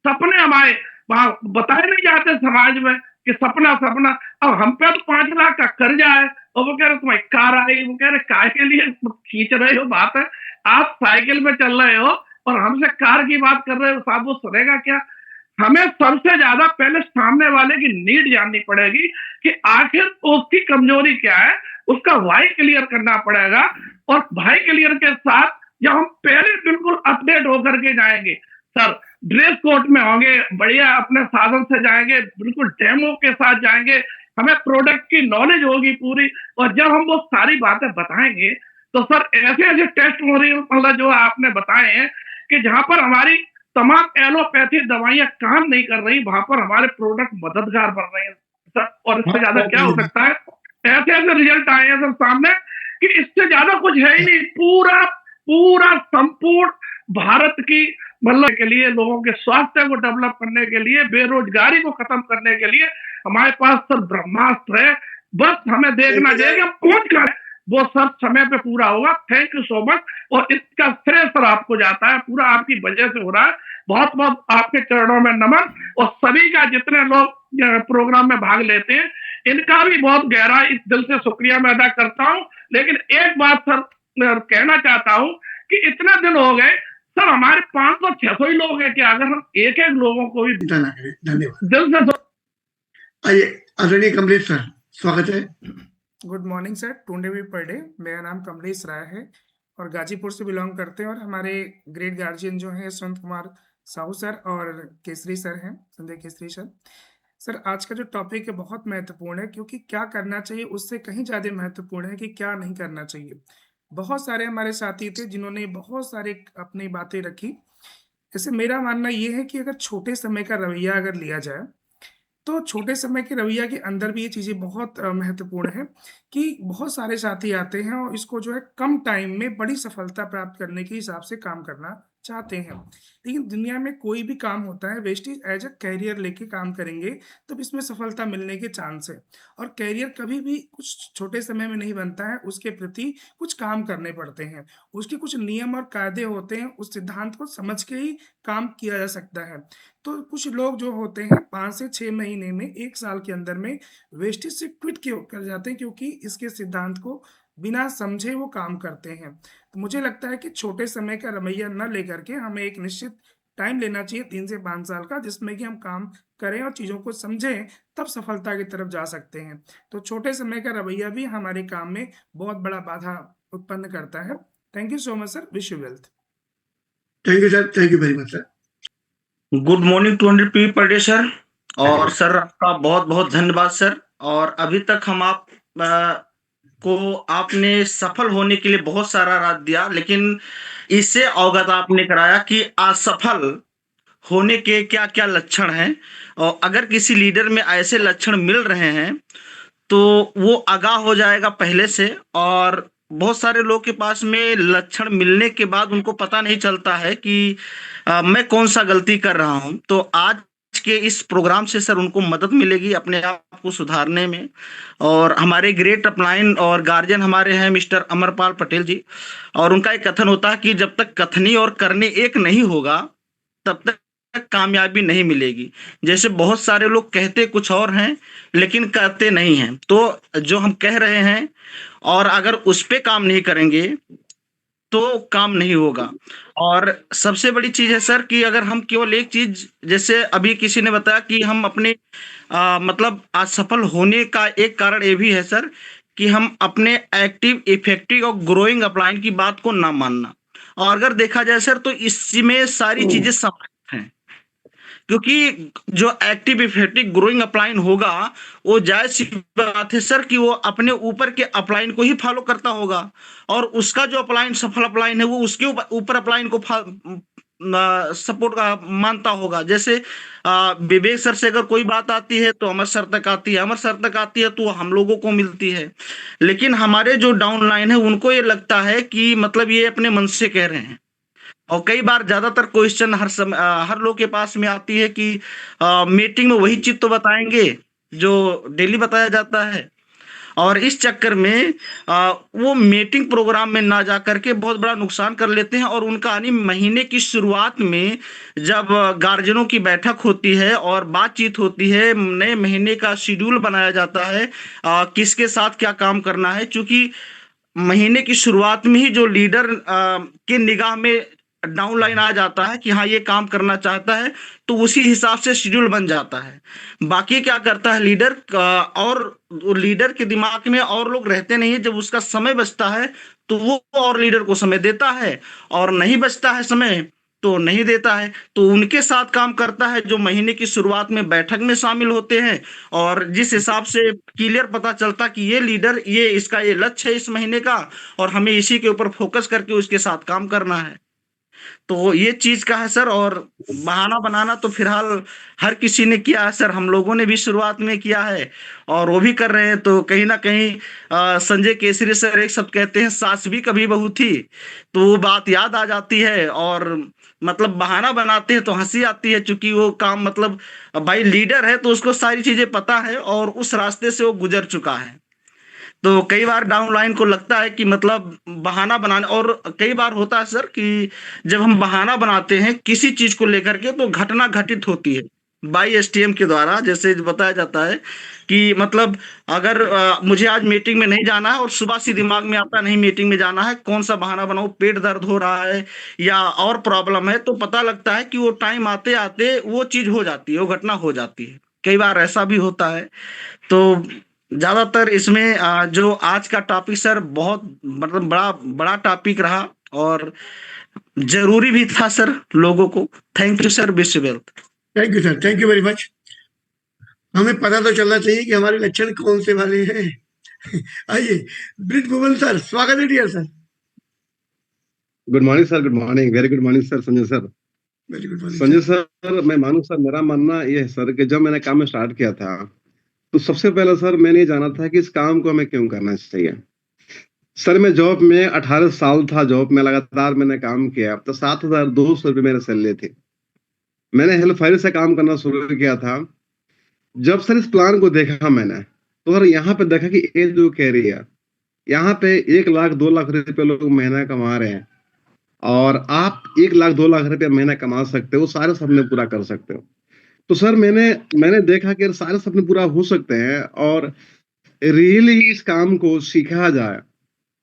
सपने हमारे वहां बताए नहीं जाते समाज में कि सपना सपना। अब हम पे तो 5 लाख का कर्जा है और वो कह रहे तुम्हारी कार आएगी, वो कह रहे कार के लिए खींच रहे हो। बात है आप साइकिल में चल रहे हो और हमसे कार की बात कर रहे हो, साहब वो सुनेगा क्या? हमें सबसे ज्यादा पहले सामने वाले की नीड जाननी पड़ेगी कि आखिर उसकी कमजोरी क्या है, उसका वाई क्लियर करना पड़ेगा। और वाई क्लियर के साथ जब हम पहले बिल्कुल अपडेट होकर के जाएंगे सर, ड्रेस कोड में होंगे, बढ़िया अपने साधन से जाएंगे, बिल्कुल डेमो के साथ जाएंगे, हमें प्रोडक्ट की नॉलेज होगी पूरी। और जब हम वो सारी बातें बताएंगे तो सर ऐसे ऐसे टेस्टिमोनियल मतलब जो आपने बताए हैं कि जहां पर हमारी तमाम एलोपैथी दवाइयां काम नहीं कर रही, वहां पर हमारे प्रोडक्ट मददगार बन रहे हैं सर। और इससे ज्यादा क्या हो सकता है? ऐसे ऐसे रिजल्ट आए हैं सर सामने कि इससे ज्यादा कुछ है ही नहीं। पूरा पूरा संपूर्ण भारत की मतलब के लिए, लोगों के स्वास्थ्य को डेवलप करने के लिए, बेरोजगारी को खत्म करने के लिए हमारे पास सर ब्रह्मास्त्र है। बस हमें देखना चाहिए हम कौन करें, वो सब समय पे पूरा होगा। Thank you so much. और इसका श्रेय सर आपको जाता है, पूरा आपकी वजह से हो रहा है। बहुत बहुत आपके चरणों में नमन। और सभी का जितने लोग प्रोग्राम में भाग लेते हैं इनका भी बहुत गहरा इस दिल से शुक्रिया मैं अदा करता हूँ। लेकिन एक बात सर कहना चाहता हूँ कि इतने दिन हो गए सर, हमारे 500-600 ही लोग हैं कि अगर हम एक एक लोगों को भी धन्यवाद दिल से। आइए आदरणीय कमलेश सर, स्वागत है। Good morning sir, 200 per day. मेरा नाम कमलेश राय है और गाजीपुर से बिलोंग करते हैं। और हमारे ग्रेट गार्जियन जो हैं यशवंत कुमार साहू सर और केसरी सर हैं, संजय केसरी सर। सर आज का जो टॉपिक है बहुत महत्वपूर्ण है, क्योंकि क्या करना चाहिए उससे कहीं ज़्यादा महत्वपूर्ण है कि क्या नहीं करना चाहिए। बहुत सारे हमारे साथी थे जिन्होंने बहुत सारे अपनी बातें रखी। जैसे मेरा मानना ये है कि अगर छोटे समय का रवैया अगर लिया जाए तो छोटे समय के रवैया के अंदर भी ये चीज़ें बहुत महत्वपूर्ण है कि बहुत सारे साथी आते हैं और इसको जो है कम टाइम में बड़ी सफलता प्राप्त करने के हिसाब से काम करना चाहते हैं। लेकिन दुनिया में कोई भी काम होता है वेस्टेज एज अ कैरियर लेके काम करेंगे तब इसमें सफलता मिलने के चांस है। और कैरियर कभी भी कुछ छोटे समय में नहीं बनता है, उसके प्रति कुछ काम करने पड़ते हैं, उसके कुछ नियम और कायदे होते हैं, उस सिद्धांत को समझ के ही काम किया जा सकता है। तो कुछ लोग जो होते हैं 5 से 6 महीने में 1 साल के अंदर में वेस्टेज से क्विट कर जाते हैं, क्योंकि इसके सिद्धांत को बिना समझे वो काम करते हैं। तो मुझे लगता है कि छोटे समय का रवैया न लेकर के हमें एक निश्चित टाइम लेना चाहिए 3 से 5 साल का, जिसमें कि हम काम करें और चीज़ों को समझें, तब सफलता की तरफ जा सकते हैं। तो छोटे समय का रवैया भी हमारे काम में बहुत बड़ा बाधा उत्पन्न करता है। Thank you so much sir, wish you wealth. Thank you sir, thank you very much sir. Good morning 200 PV per day sir. और सर आपका बहुत बहुत धन्यवाद सर। और अभी तक हम आप को आपने सफल होने के लिए बहुत सारा रात दिया, लेकिन इससे अवगत आपने कराया कि असफल होने के क्या क्या लक्षण हैं, और अगर किसी लीडर में ऐसे लक्षण मिल रहे हैं तो वो आगाह हो जाएगा पहले से। और बहुत सारे लोग के पास में लक्षण मिलने के बाद उनको पता नहीं चलता है कि मैं कौन सा गलती कर रहा हूं। तो आज के इस प्रोग्राम से सर उनको मदद मिलेगी अपने आप को सुधारने में। और हमारे ग्रेट अपलाइन और गार्जियन हमारे हैं मिस्टर अमरपाल पटेल जी, और उनका एक कथन होता है कि जब तक कथनी और करने एक नहीं होगा तब तक कामयाबी नहीं मिलेगी। जैसे बहुत सारे लोग कहते कुछ और हैं लेकिन करते नहीं हैं। तो जो हम कह रहे हैं और अगर उस पे काम नहीं करेंगे तो काम नहीं होगा। और सबसे बड़ी चीज है सर कि अगर हम केवल एक चीज, जैसे अभी किसी ने बताया कि हम अपने मतलब असफल होने का एक कारण ये भी है सर कि हम अपने एक्टिव, इफेक्टिव और ग्रोइंग अपलाइन की बात को ना मानना। और अगर देखा जाए सर तो इसमें सारी चीजें समाहित हैं, क्योंकि जो एक्टिव, इफेक्टिव, ग्रोइंग अपलाइन होगा वो जायज सी बात है सर कि वो अपने ऊपर के अपलाइन को ही फॉलो करता होगा, और उसका जो अपलाइन सफल अपलाइन है वो उसके ऊपर अपलाइन को सपोर्ट का मानता होगा। जैसे विवेक सर से अगर कोई बात आती है तो अमर सर तक आती है, अमर सर तक आती है तो हम लोगों को मिलती है। लेकिन हमारे जो डाउन लाइन है उनको ये लगता है कि मतलब ये अपने मन से कह रहे हैं। और कई बार ज्यादातर क्वेश्चन हर लोग के पास में आती है कि मीटिंग में वही चीज तो बताएंगे जो डेली बताया जाता है। और इस चक्कर में वो मीटिंग प्रोग्राम में ना जा करके बहुत बड़ा नुकसान कर लेते हैं। और उनका यानी महीने की शुरुआत में जब गार्जियनों की बैठक होती है और बातचीत होती है, नए महीने का शेड्यूल बनाया जाता है किसके साथ क्या काम करना है, क्योंकि महीने की शुरुआत में ही जो लीडर के निगाह में डाउन लाइन आ जाता है कि हाँ ये काम करना चाहता है, तो उसी हिसाब से शेड्यूल बन जाता है। बाकी क्या करता है लीडर, और लीडर के दिमाग में और लोग रहते नहीं है। जब उसका समय बचता है तो वो और लीडर को समय देता है, और नहीं बचता है समय तो नहीं देता है। तो उनके साथ काम करता है जो महीने की शुरुआत में बैठक में शामिल होते हैं, और जिस हिसाब से क्लियर पता चलता कि ये लीडर, ये इसका ये लक्ष्य है इस महीने का, और हमें इसी के ऊपर फोकस करके उसके साथ काम करना है। तो ये चीज का है सर। और बहाना बनाना तो फिलहाल हर किसी ने किया है सर, हम लोगों ने भी शुरुआत में किया है और वो भी कर रहे हैं। तो कहीं ना कहीं संजय केसरी सर एक शब्द कहते हैं, सास भी कभी बहू थी, तो वो बात याद आ जाती है। और मतलब बहाना बनाते हैं तो हंसी आती है, क्योंकि वो काम मतलब भाई लीडर है तो उसको सारी चीजें पता है और उस रास्ते से वो गुजर चुका है। तो कई बार डाउन लाइन को लगता है कि मतलब बहाना बनाने, और कई बार होता है सर कि जब हम बहाना बनाते हैं किसी चीज को लेकर के तो घटना घटित होती है बाई एसटीएम के द्वारा। जैसे बताया जाता है कि मतलब अगर मुझे आज मीटिंग में नहीं जाना है और सुबह से दिमाग में आता नहीं मीटिंग में जाना है, कौन सा बहाना बनाऊं, पेट दर्द हो रहा है या और प्रॉब्लम है, तो पता लगता है कि वो टाइम आते आते वो चीज हो जाती है, वो घटना हो जाती है। कई बार ऐसा भी होता है। तो ज्यादातर इसमें जो आज का टॉपिक सर बहुत मतलब बड़ा टॉपिक रहा और जरूरी भी था सर लोगों को। Thank you sir, wish you wealth. Thank you sir, thank you very much. हमें पता तो चलना चाहिए कि हमारे लक्षण कौन से वाले हैं। आइए ब्रिज भुवन सर, स्वागत है dear sir. Good morning sir, good morning, very good morning sir, Sanjay sir. Sanjay sir, मैं मानू सर, मेरा मानना ये है सर कि जब मैंने काम स्टार्ट किया था तो सबसे पहले सर मैंने ये जाना था कि इस काम को हमें क्यों करना चाहिए। सर मैं जॉब में 18 साल था, जॉब में लगातार मैंने काम किया। अब तो 7,200 मेरे सैलरी थी। मैंने हेल्पफायर से काम करना शुरू किया था। जब सर इस प्लान को देखा मैंने, तो सर यहाँ पे देखा कि ये जो कह रही है, यहाँ पे 1 लाख 2 लाख रुपए लोग महीना कमा रहे हैं और आप 1 लाख 2 लाख रुपए महीना कमा सकते हो, सारे सपने पूरा कर सकते हो। तो सर मैंने देखा कि सारे सपने पूरा हो सकते हैं और रियली इस काम को सीखा जाए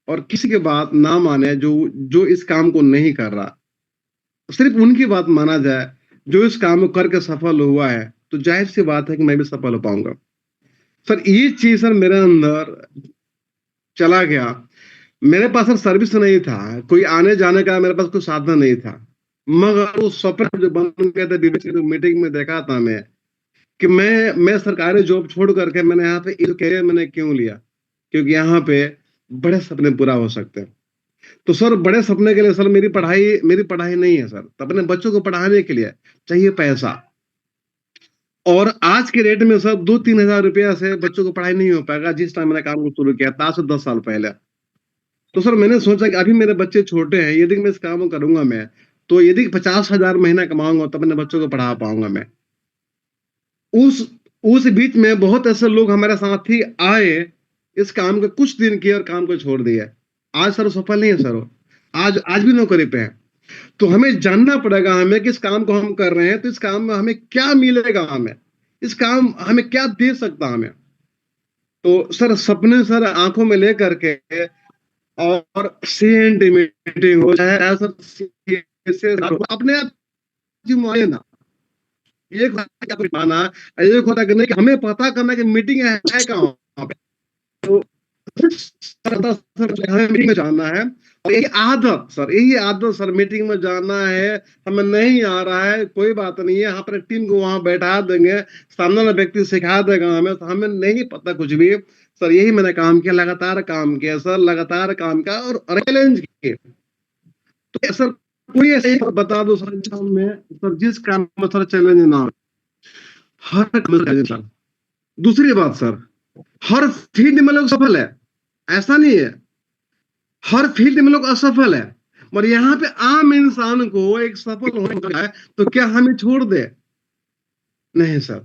और किसी की बात ना माने जो इस काम को नहीं कर रहा, सिर्फ उनकी बात माना जाए जो इस काम को करके सफल हुआ है, तो जाहिर सी बात है कि मैं भी सफल हो पाऊंगा। सर ये चीज सर मेरे अंदर चला गया। मेरे पास सर सर्विस नहीं था, कोई आने जाने का मेरे पास कोई साधन नहीं था, मगर वो सपना जो बन गए थे बीबीसी की मीटिंग में देखा था मैं कि मैं सरकारी जॉब छोड़ करके मैंने यहाँ पे कैरियर मैंने क्यों लिया, क्योंकि यहाँ पे बड़े सपने पूरा हो सकते हैं। तो सर बड़े सपने के लिए सर मेरी पढ़ाई नहीं है सर, अपने बच्चों को पढ़ाने के लिए चाहिए पैसा। और आज के रेट में सर 2-3 हजार रुपया से बच्चों को पढ़ाई नहीं हो पाएगा जिस टाइम मैंने काम को शुरू किया था, आज से 10 साल पहले। तो सर मैंने सोचा कि अभी मेरे बच्चे छोटे हैं, यदि मैं इस काम को करूंगा मैं, तो यदि 50,000 महीना कमाऊंगा तब अपने बच्चों को पढ़ा पाऊंगा मैं। उस बीच में बहुत ऐसे लोग हमारे साथी आए, इस काम को कुछ दिन किए और काम को छोड़ दिया। आज सर सफल नहीं है सर, आज भी नौकरी पे है। तो हमें जानना पड़ेगा हमें कि इस काम को हम कर रहे हैं तो इस काम में हमें क्या मिलेगा, हमें इस काम हमें क्या दे सकता हमें। तो सर सपने सर आंखों में ले करके और CNT मीटिंग हो जाए सर, अपने आप ना एक माना, एक होता कि नहीं कि हमें पता करना कि मीटिंग है कहाँ पे। तो हमें मीटिंग में जाना है और यही आदत सर मीटिंग में जाना है। हमें नहीं आ रहा है कोई बात नहीं है, यहाँ पर टीम को वहां बैठा देंगे, सामने वाला व्यक्ति सिखा देगा हमें, तो हमें नहीं पता कुछ भी सर। यही मैंने काम किया, लगातार काम किया सर, लगातार काम किया और चैलेंज किए। तो सर कोई ऐसे बता दो सर में सर जिस काम में सर चैलेंज ना हो, हर सर। दूसरी बात सर, हर फील्ड में लोग सफल है, ऐसा नहीं है, हर फील्ड में लोग असफल है। और यहाँ पे आम इंसान को एक सफल होना है तो क्या हमें छोड़ दे? नहीं सर,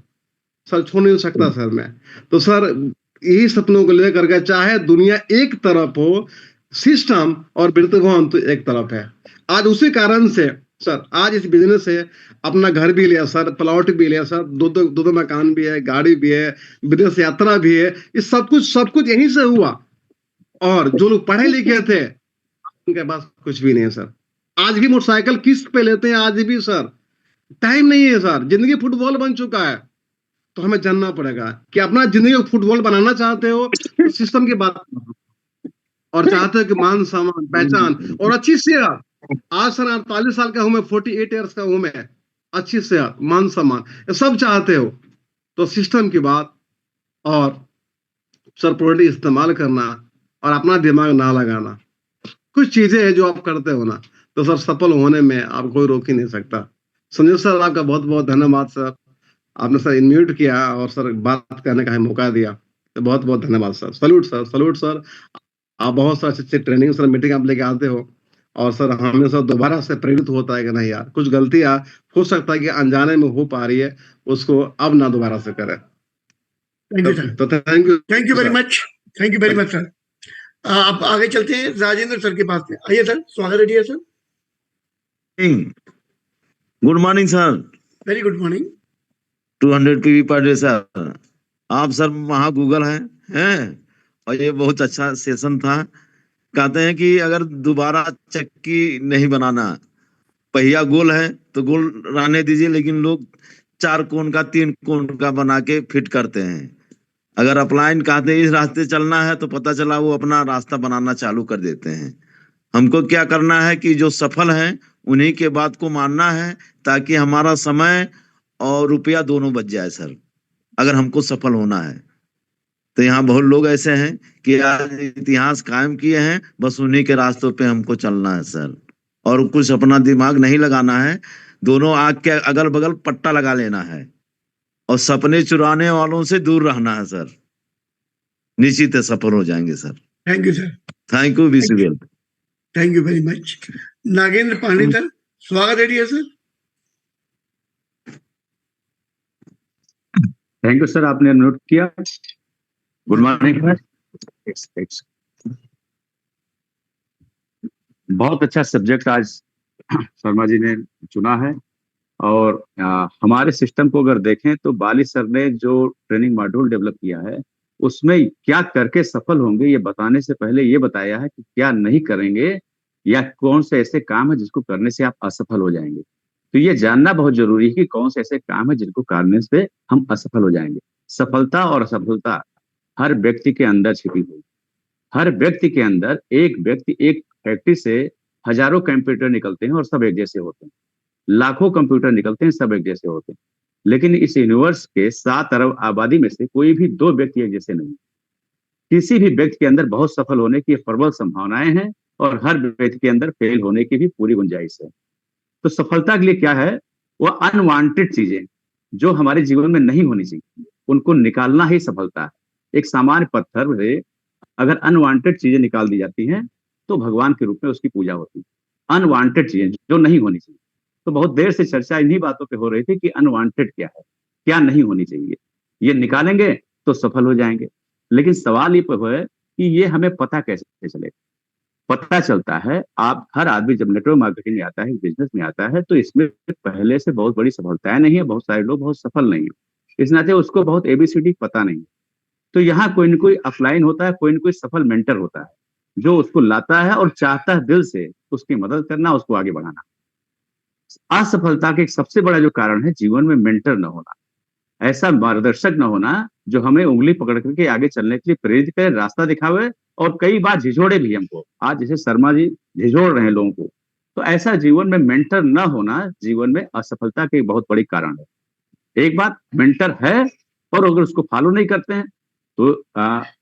छोड़ नहीं सकता सर मैं। तो सर यही सपनों को लेकर के, चाहे दुनिया एक तरफ हो, सिस्टम और बिरतभवन तो एक तरफ है। आज उसी कारण से सर आज इस बिजनेस से अपना घर भी लिया सर, प्लॉट भी लिया सर, दो मकान भी है, गाड़ी भी है, विदेश यात्रा भी है। ये सब कुछ यहीं से हुआ। और जो लोग पढ़े लिखे थे उनके पास कुछ भी नहीं है सर। आज भी मोटरसाइकिल किस्त पे लेते हैं, आज भी सर टाइम नहीं है सर। जिंदगी फुटबॉल बन चुका है। तो हमें जानना पड़ेगा कि अपना जिंदगी को फुटबॉल बनाना चाहते हो तो सिस्टम की बात और चाहते हो कि मान सम्मान पहचान और अच्छी सेहत। आज सर 48 साल का हूं मैं, 48 ईयर्स का हूं मैं, अच्छी सेहत मान सम्मान ये सब चाहते हो तो सिस्टम की बात और सर प्रोडक्ट इस्तेमाल करना और अपना दिमाग ना लगाना, कुछ चीजें हैं जो आप करते हो ना, तो सर सफल होने में आप कोई रोक ही नहीं सकता। संजय सर आपका बहुत बहुत धन्यवाद सर, आपने सर इनम्यूट किया और सर बात करने का मौका दिया, तो बहुत बहुत धन्यवाद सर। Salute sir. आप बहुत सारे अच्छे ट्रेनिंग सर मीटिंग आप लेके आते हो और सर हमें सर दोबारा से प्रेरित होता है कि नहीं यार कुछ गलतियां हो सकता है कि अनजाने में हो पा रही है, उसको अब ना दोबारा से करें। तो thank you very much sir. आप आगे चलते हैं राजेंद्र सर के पास में। आइए सर, स्वागत है dear sir. Good morning sir. Very good morning. 200 PV per day sir. आप सर महा गूगल हैं और ये बहुत अच्छा सेशन था। कहते हैं कि अगर दोबारा चक्की नहीं बनाना, पहिया गोल है तो गोल रहने दीजिए, लेकिन लोग 4 कोण का 3 कोण का बना के फिट करते हैं। अगर अपलाइन कहते हैं इस रास्ते चलना है तो पता चला वो अपना रास्ता बनाना चालू कर देते हैं। हमको क्या करना है कि जो सफल हैं उन्हीं के बात को मानना है ताकि हमारा समय और रुपया दोनों बच जाए सर, अगर हमको सफल होना है। तो यहाँ बहुत लोग ऐसे हैं कि आज इतिहास कायम किए हैं, बस उन्हीं के रास्तों पे हमको चलना है सर, और कुछ अपना दिमाग नहीं लगाना है। दोनों आंख के अगल बगल पट्टा लगा लेना है और सपने चुराने वालों से दूर रहना है सर। निश्चित है सफल हो जाएंगे sir. Thank you sir. Thank you wish you well. Thank you very much. Nagendra Pandey sir, स्वागत है dear sir. Thank you sir, आपने नोट किया। Good morning sir. बहुत अच्छा सब्जेक्ट आज शर्मा जी ने चुना है और हमारे सिस्टम को अगर देखें तो बाली सर ने जो ट्रेनिंग मॉड्यूल डेवलप किया है उसमें क्या करके सफल होंगे ये बताने से पहले ये बताया है कि क्या नहीं करेंगे या कौन से ऐसे काम है जिसको करने से आप असफल हो जाएंगे। तो ये जानना बहुत जरूरी है कि कौन से ऐसे काम है जिनको करने से हम असफल हो जाएंगे। सफलता और असफलता हर व्यक्ति के अंदर छिपी हुई। हर व्यक्ति के अंदर एक व्यक्ति, एक फैक्ट्री से हजारों कंप्यूटर निकलते हैं और सब एक जैसे होते हैं। लाखों कंप्यूटर निकलते हैं, सब एक जैसे होते हैं। लेकिन इस यूनिवर्स के 7 अरब आबादी में से कोई भी 2 व्यक्ति एक जैसे नहीं। किसी भी व्यक्ति के अंदर बहुत सफल होने की प्रबल संभावनाएं हैं और हर व्यक्ति के अंदर फेल होने की भी पूरी गुंजाइश है। तो सफलता के लिए क्या है? वह अनवांटेड चीजें जो हमारे जीवन में नहीं होनी चाहिए उनको निकालना ही सफलता है। एक सामान्य पत्थर से अगर अनवांटेड चीजें निकाल दी जाती हैं तो भगवान के रूप में उसकी पूजा होती है। अनवांटेड चीजें जो नहीं होनी चाहिए। तो बहुत देर से चर्चा इन्हीं बातों पे हो रही थी कि अनवांटेड क्या है, क्या नहीं होनी चाहिए। ये निकालेंगे तो सफल हो जाएंगे। लेकिन सवाल ये है कि ये हमें पता कैसे चलेगा? पता चलता है, आप हर आदमी जब नेटवर्क मार्केटिंग में आता है, बिजनेस में आता है, तो इसमें पहले से बहुत बड़ी सफलताएं नहीं है। बहुत सारे लोग बहुत सफल नहीं है, इस नाते उसको बहुत ABCD पता नहीं। तो यहाँ कोई न कोई अपलाइन होता है, कोई न कोई सफल मेंटर होता है जो उसको लाता है और चाहता है दिल से उसकी मदद करना, उसको आगे बढ़ाना। असफलता के एक सबसे बड़ा जो कारण है जीवन में मेंटर न होना, ऐसा मार्गदर्शक न होना जो हमें उंगली पकड़ करके आगे चलने के लिए प्रेरित करे, रास्ता दिखावे और कई बार झिझोड़े भी हमको। आज जैसे शर्मा जी झिझोड़ रहे हैं लोगों को, तो ऐसा जीवन में मेंटर न होना जीवन में असफलता के एक बहुत बड़ी कारण है। एक बात मेंटर है और अगर उसको फॉलो नहीं करते हैं तो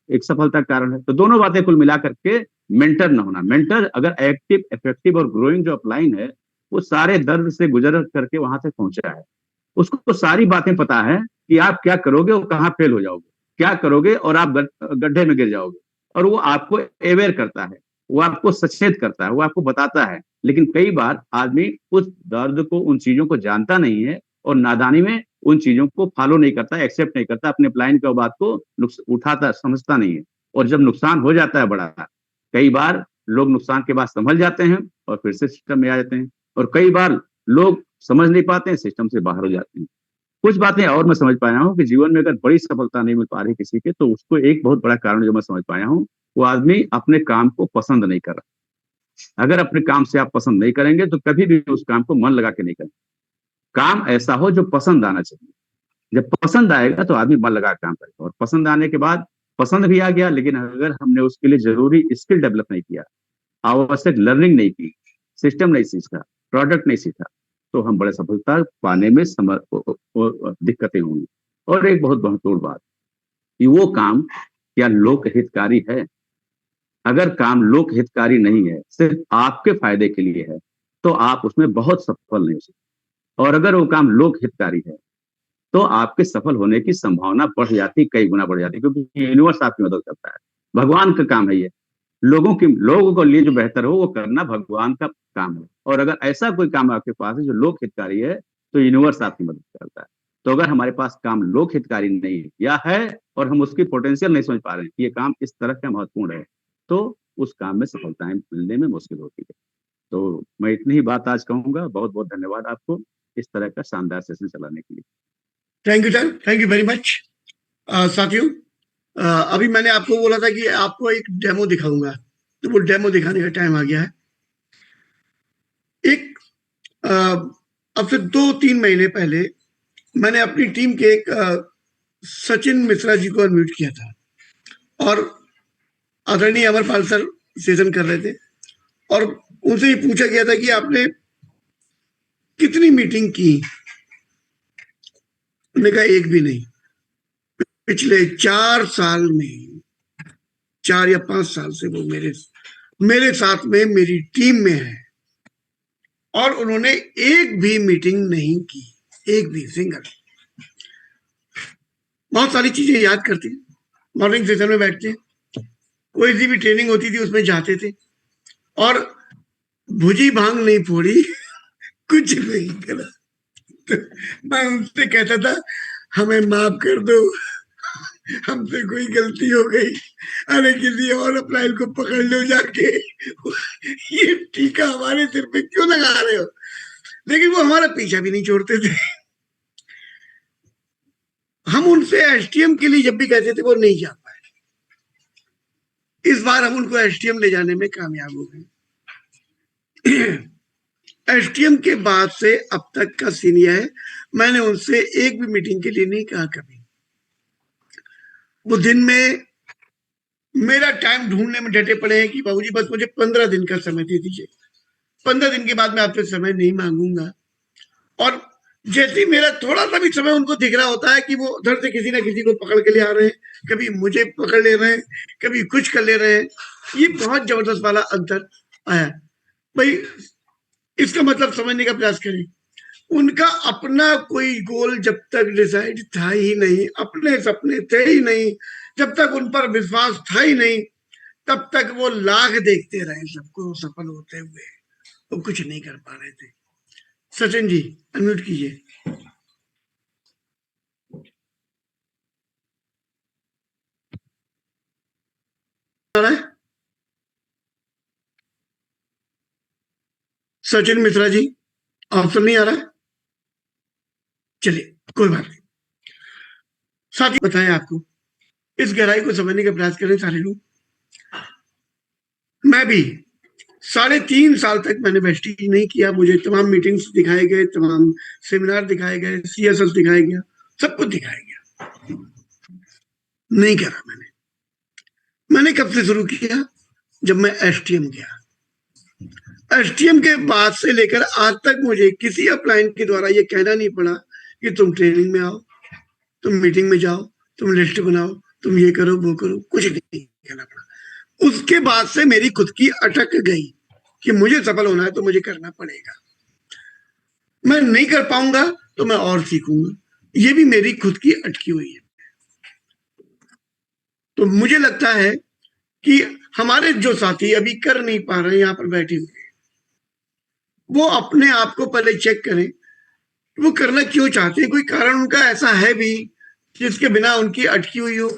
एक सफलता का कारण है। तो दोनों बातें कुल मिलाकर के मेंटर न होना। मेंटर अगर एक्टिव, इफेक्टिव और ग्रोइंग जो अपलाइन है वो सारे दर्द से गुजर करके वहां तक पहुंचा है। उसको तो सारी बातें पता है कि आप क्या करोगे और कहाँ फेल हो जाओगे, क्या करोगे और आप गड्ढे में गिर जाओगे। और वो आपको अवेयर करता है, वो आपको सचेत करता है, वो आपको बताता है। लेकिन कई बार आदमी उस दर्द को, उन चीजों को जानता नहीं है और नादानी में उन चीजों को फॉलो नहीं करता, एक्सेप्ट नहीं करता, अपने प्लान की बात को उठाता, समझता नहीं है। और जब नुकसान हो जाता है बड़ा, कई बार लोग नुकसान के बाद संभल जाते हैं और फिर से सिस्टम में आ जाते हैं, और कई बार लोग समझ नहीं पाते हैं, सिस्टम से बाहर हो जाते हैं। कुछ बातें और मैं समझ पाया हूँ कि जीवन में अगर बड़ी सफलता नहीं मिल पा रही किसी के, तो उसको एक बहुत बड़ा कारण जो मैं समझ पाया हूँ, वो आदमी अपने काम को पसंद नहीं कर रहा। अगर अपने काम से आप पसंद नहीं करेंगे तो कभी भी उस काम को मन लगा के नहीं करेंगे। काम ऐसा हो जो पसंद आना चाहिए। जब पसंद आएगा तो आदमी मन लगा काम करेगा, और पसंद आने के बाद पसंद भी आ गया, लेकिन अगर हमने उसके लिए जरूरी स्किल डेवलप नहीं किया, आवश्यक लर्निंग नहीं की, सिस्टम नहीं सीखा, प्रोडक्ट नहीं सीखा, तो हम बड़े सफलता पाने में दिक्कतें होंगी। और एक बहुत महत्वपूर्ण बात कि वो काम क्या लोक हितकारी है। अगर काम लोक हितकारी नहीं है, सिर्फ आपके फायदे के लिए है, तो आप उसमें बहुत सफल नहीं हो सकते। और अगर वो काम लोक हितकारी है तो आपके सफल होने की संभावना बढ़ जाती, कई गुना बढ़ जाती, क्योंकि यूनिवर्स आपकी मदद करता है। भगवान का काम है ये। लोगों को लिए जो बेहतर हो वो करना भगवान का काम है। और अगर ऐसा कोई काम आपके पास है जो लोक हितकारी है तो यूनिवर्स आपकी मदद करता है। तो अगर हमारे पास काम लोक हितकारी नहीं या है और हम उसकी पोटेंशियल नहीं समझ पा रहे हैं कि ये काम इस तरह का महत्वपूर्ण है, तो उस काम में सफलताएं मिलने में मुश्किल होती है। तो मैं इतनी ही बात आज कहूंगा। बहुत बहुत धन्यवाद आपको इस तरह का शानदार सेशन चलाने के लिए। Thank you sir, thank you very much. साथियों, अभी मैंने आपको बोला था कि आपको एक डेमो दिखाऊंगा, तो वो डेमो दिखाने का टाइम आ गया है। एक अब से 2-3 महीने पहले मैंने अपनी टीम के एक सचिन मिश्रा जी को अनम्यूट किया था, और आदरणीय अमरपाल सर सेशन कर रहे थे, और उनसे ये पूछा गया था कि आपने कितनी मीटिंग की। उन्होंने कहा एक भी नहीं। पिछले 4 साल में, 4 या 5 साल से वो मेरे साथ में, मेरी टीम में है। और उन्होंने एक भी मीटिंग नहीं की, एक भी सिंगल। बहुत सारी चीजें याद करते, मॉर्निंग सेशन में बैठते, कोई सी भी ट्रेनिंग होती थी उसमें जाते थे और भुजी भांग नहीं फोड़ी, कुछ नहीं करा। तो मैं उनसे कहता था हमें माफ कर दो, हमसे कोई गलती हो गई, अरे किसी और अपलाइन को पकड़ लो जाके, ये टीका हमारे सिर पे क्यों लगा रहे हो। लेकिन वो हमारा पीछा भी नहीं छोड़ते थे। हम उनसे एसटीएम के लिए जब भी कहते थे वो नहीं जा पाए। इस बार हम उनको एसटीएम ले जाने में कामयाब हो गए। एसटीएम के बाद से अब तक का सीन यह है, मैंने उनसे एक भी मीटिंग के लिए नहीं कहा कभी। वो दिन में मेरा टाइम ढूंढने में डटे पड़े हैं कि बाबूजी बस मुझे 15 दिन का समय दे दीजिए, 15 दिन के बाद मैं आपसे समय नहीं मांगूंगा। और जैसे ही मेरा थोड़ा सा भी समय उनको दिख रहा होता है कि वो उधर से किसी ना किसी को पकड़ के ले आ रहे हैं, कभी मुझे पकड़ ले रहे हैं, कभी कुछ कर ले रहे हैं, ये बहुत जबरदस्त वाला अंतर आया। भाई इसका मतलब समझने का प्रयास करें, उनका अपना कोई गोल जब तक डिसाइड था ही नहीं, अपने सपने थे ही नहीं, जब तक उन पर विश्वास था ही नहीं, तब तक वो लाख देखते रहे सबको सफल होते हुए, वो कुछ नहीं कर पा रहे थे। सचिन जी अनम्यूट कीजिए। सचिन मिश्रा जी ऑप्शन नहीं आ रहा है, चलिए कोई बात नहीं। साथ ही बताएं आपको इस गहराई को समझने का प्रयास करें सारे लोग। मैं भी 3.5 साल तक मैंने वेस्टीज नहीं किया, मुझे तमाम मीटिंग्स दिखाए गए, तमाम सेमिनार दिखाए गए, सीएसएस दिखाया गया, सब कुछ दिखाया गया, नहीं करा मैंने कब से शुरू किया, जब मैं एसटीएम गया। एसटीएम के बाद से लेकर आज तक मुझे किसी अपलाइन के द्वारा ये कहना नहीं पड़ा कि तुम ट्रेनिंग में आओ, तुम मीटिंग में जाओ, तुम लिस्ट बनाओ, तुम ये करो वो करो, कुछ नहीं कहना पड़ा। उसके बाद से मेरी खुद की अटक गई कि मुझे सफल होना है तो मुझे करना पड़ेगा, मैं नहीं कर पाऊंगा तो मैं और सीखूंगा, ये भी मेरी खुद की अटकी हुई है। तो मुझे लगता है कि हमारे जो साथी अभी कर नहीं पा रहे हैं यहाँ पर बैठे हुए, वो अपने आप को पहले चेक करें, वो करना क्यों चाहते हैं, कोई कारण उनका ऐसा है भी जिसके बिना उनकी अटकी हुई हो।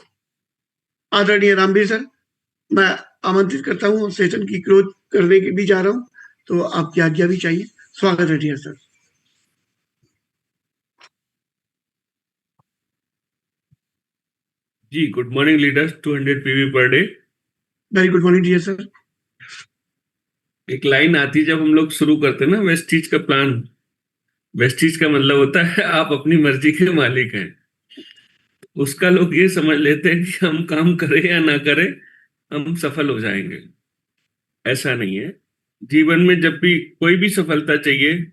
आदरणीय रामवीर सर, मैं आमंत्रित करता हूँ, सेशन की क्लोज करने के भी जा रहा हूँ, तो आपकी आज्ञा भी चाहिए। स्वागत है डियर सर। जी good morning leaders, 200 PV per day. Very good morning dear sir. एक लाइन आती है जब हम लोग शुरू करते हैं ना वेस्टीज का प्लान, वेस्टीज का मतलब होता है आप अपनी मर्जी के मालिक हैं। उसका लोग ये समझ लेते हैं कि हम काम करें या ना करें हम सफल हो जाएंगे, ऐसा नहीं है। जीवन में जब भी कोई भी सफलता चाहिए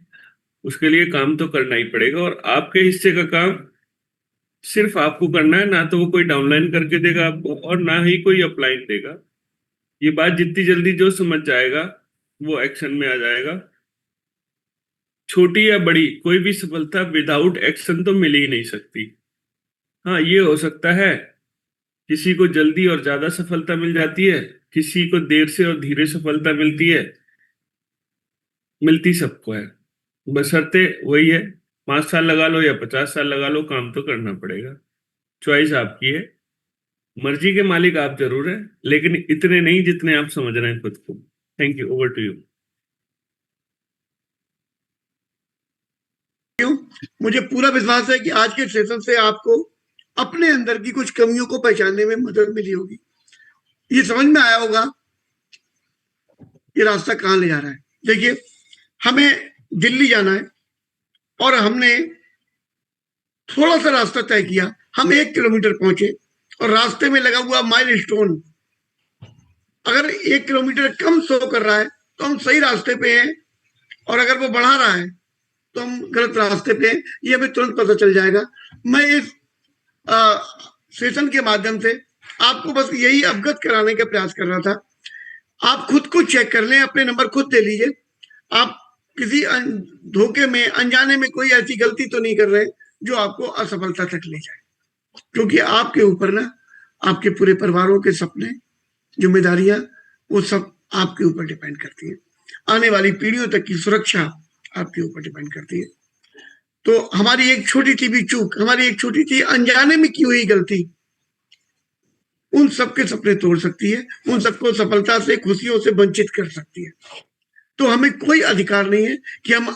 उसके लिए काम तो करना ही पड़ेगा, और आपके हिस्से का काम सिर्फ आपको करना है, ना तो वो कोई डाउनलाइन करके देगा आपको और ना ही कोई अपलाइन देगा। ये बात जितनी जल्दी जो समझ जाएगा वो एक्शन में आ जाएगा। छोटी या बड़ी कोई भी सफलता विदाउट एक्शन तो मिल ही नहीं सकती। हाँ, ये हो सकता है किसी को जल्दी और ज्यादा सफलता मिल जाती है, किसी को देर से और धीरे सफलता मिलती है, मिलती सबको है, बशर्ते वही है 5 साल लगा लो या 50 साल लगा लो, काम तो करना पड़ेगा। चॉइस आपकी है, मर्जी के मालिक आप जरूर है, लेकिन इतने नहीं जितने आप समझ रहे हैं खुद को। Thank you, over to you. मुझे पूरा विश्वास है कि आज के सेशन से आपको अपने अंदर की कुछ कमियों को पहचानने में मदद मिली होगी, ये समझ में आया होगा ये रास्ता कहाँ ले जा रहा है। देखिए, हमें दिल्ली जाना है और हमने थोड़ा सा रास्ता तय किया, हम 1 किलोमीटर पहुंचे और रास्ते में लगा हुआ माइलस्टोन अगर 1 किलोमीटर कम शो कर रहा है तो हम सही रास्ते पे हैं, और अगर वो बढ़ा रहा है तो हम गलत रास्ते पे हैं, ये हमें तुरंत पता चल जाएगा। मैं इस सेशन के माध्यम से आपको बस यही अवगत कराने का प्रयास कर रहा था। आप खुद को चेक कर लें, अपने नंबर खुद दे लीजिए, आप किसी धोखे में, अनजाने में कोई ऐसी गलती तो नहीं कर रहे जो आपको असफलता तक ले जाए, क्योंकि आपके ऊपर ना आपके पूरे परिवारों के सपने, जिम्मेदारियां, वो सब आपके ऊपर डिपेंड करती है। आने वाली पीढ़ियों तक की सुरक्षा आपके ऊपर डिपेंड करती है। तो हमारी एक छोटी सी भी चूक, हमारी एक छोटी सी अनजाने में की हुई गलती उन सबके सपने तोड़ सकती है, उन सबको सफलता से, खुशियों से वंचित कर सकती है। तो हमें कोई अधिकार नहीं है कि हम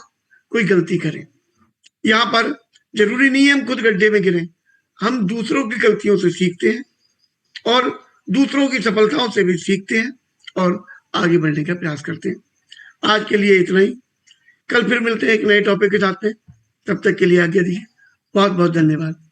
कोई गलती करें। यहाँ पर जरूरी नहीं है हम खुद गड्ढे में गिरें, हम दूसरों की गलतियों से सीखते हैं और दूसरों की सफलताओं से भी सीखते हैं और आगे बढ़ने का प्रयास करते हैं। आज के लिए इतना ही, कल फिर मिलते हैं एक नए टॉपिक के साथ में। तब तक के लिए आज्ञा दीजिए। बहुत बहुत धन्यवाद।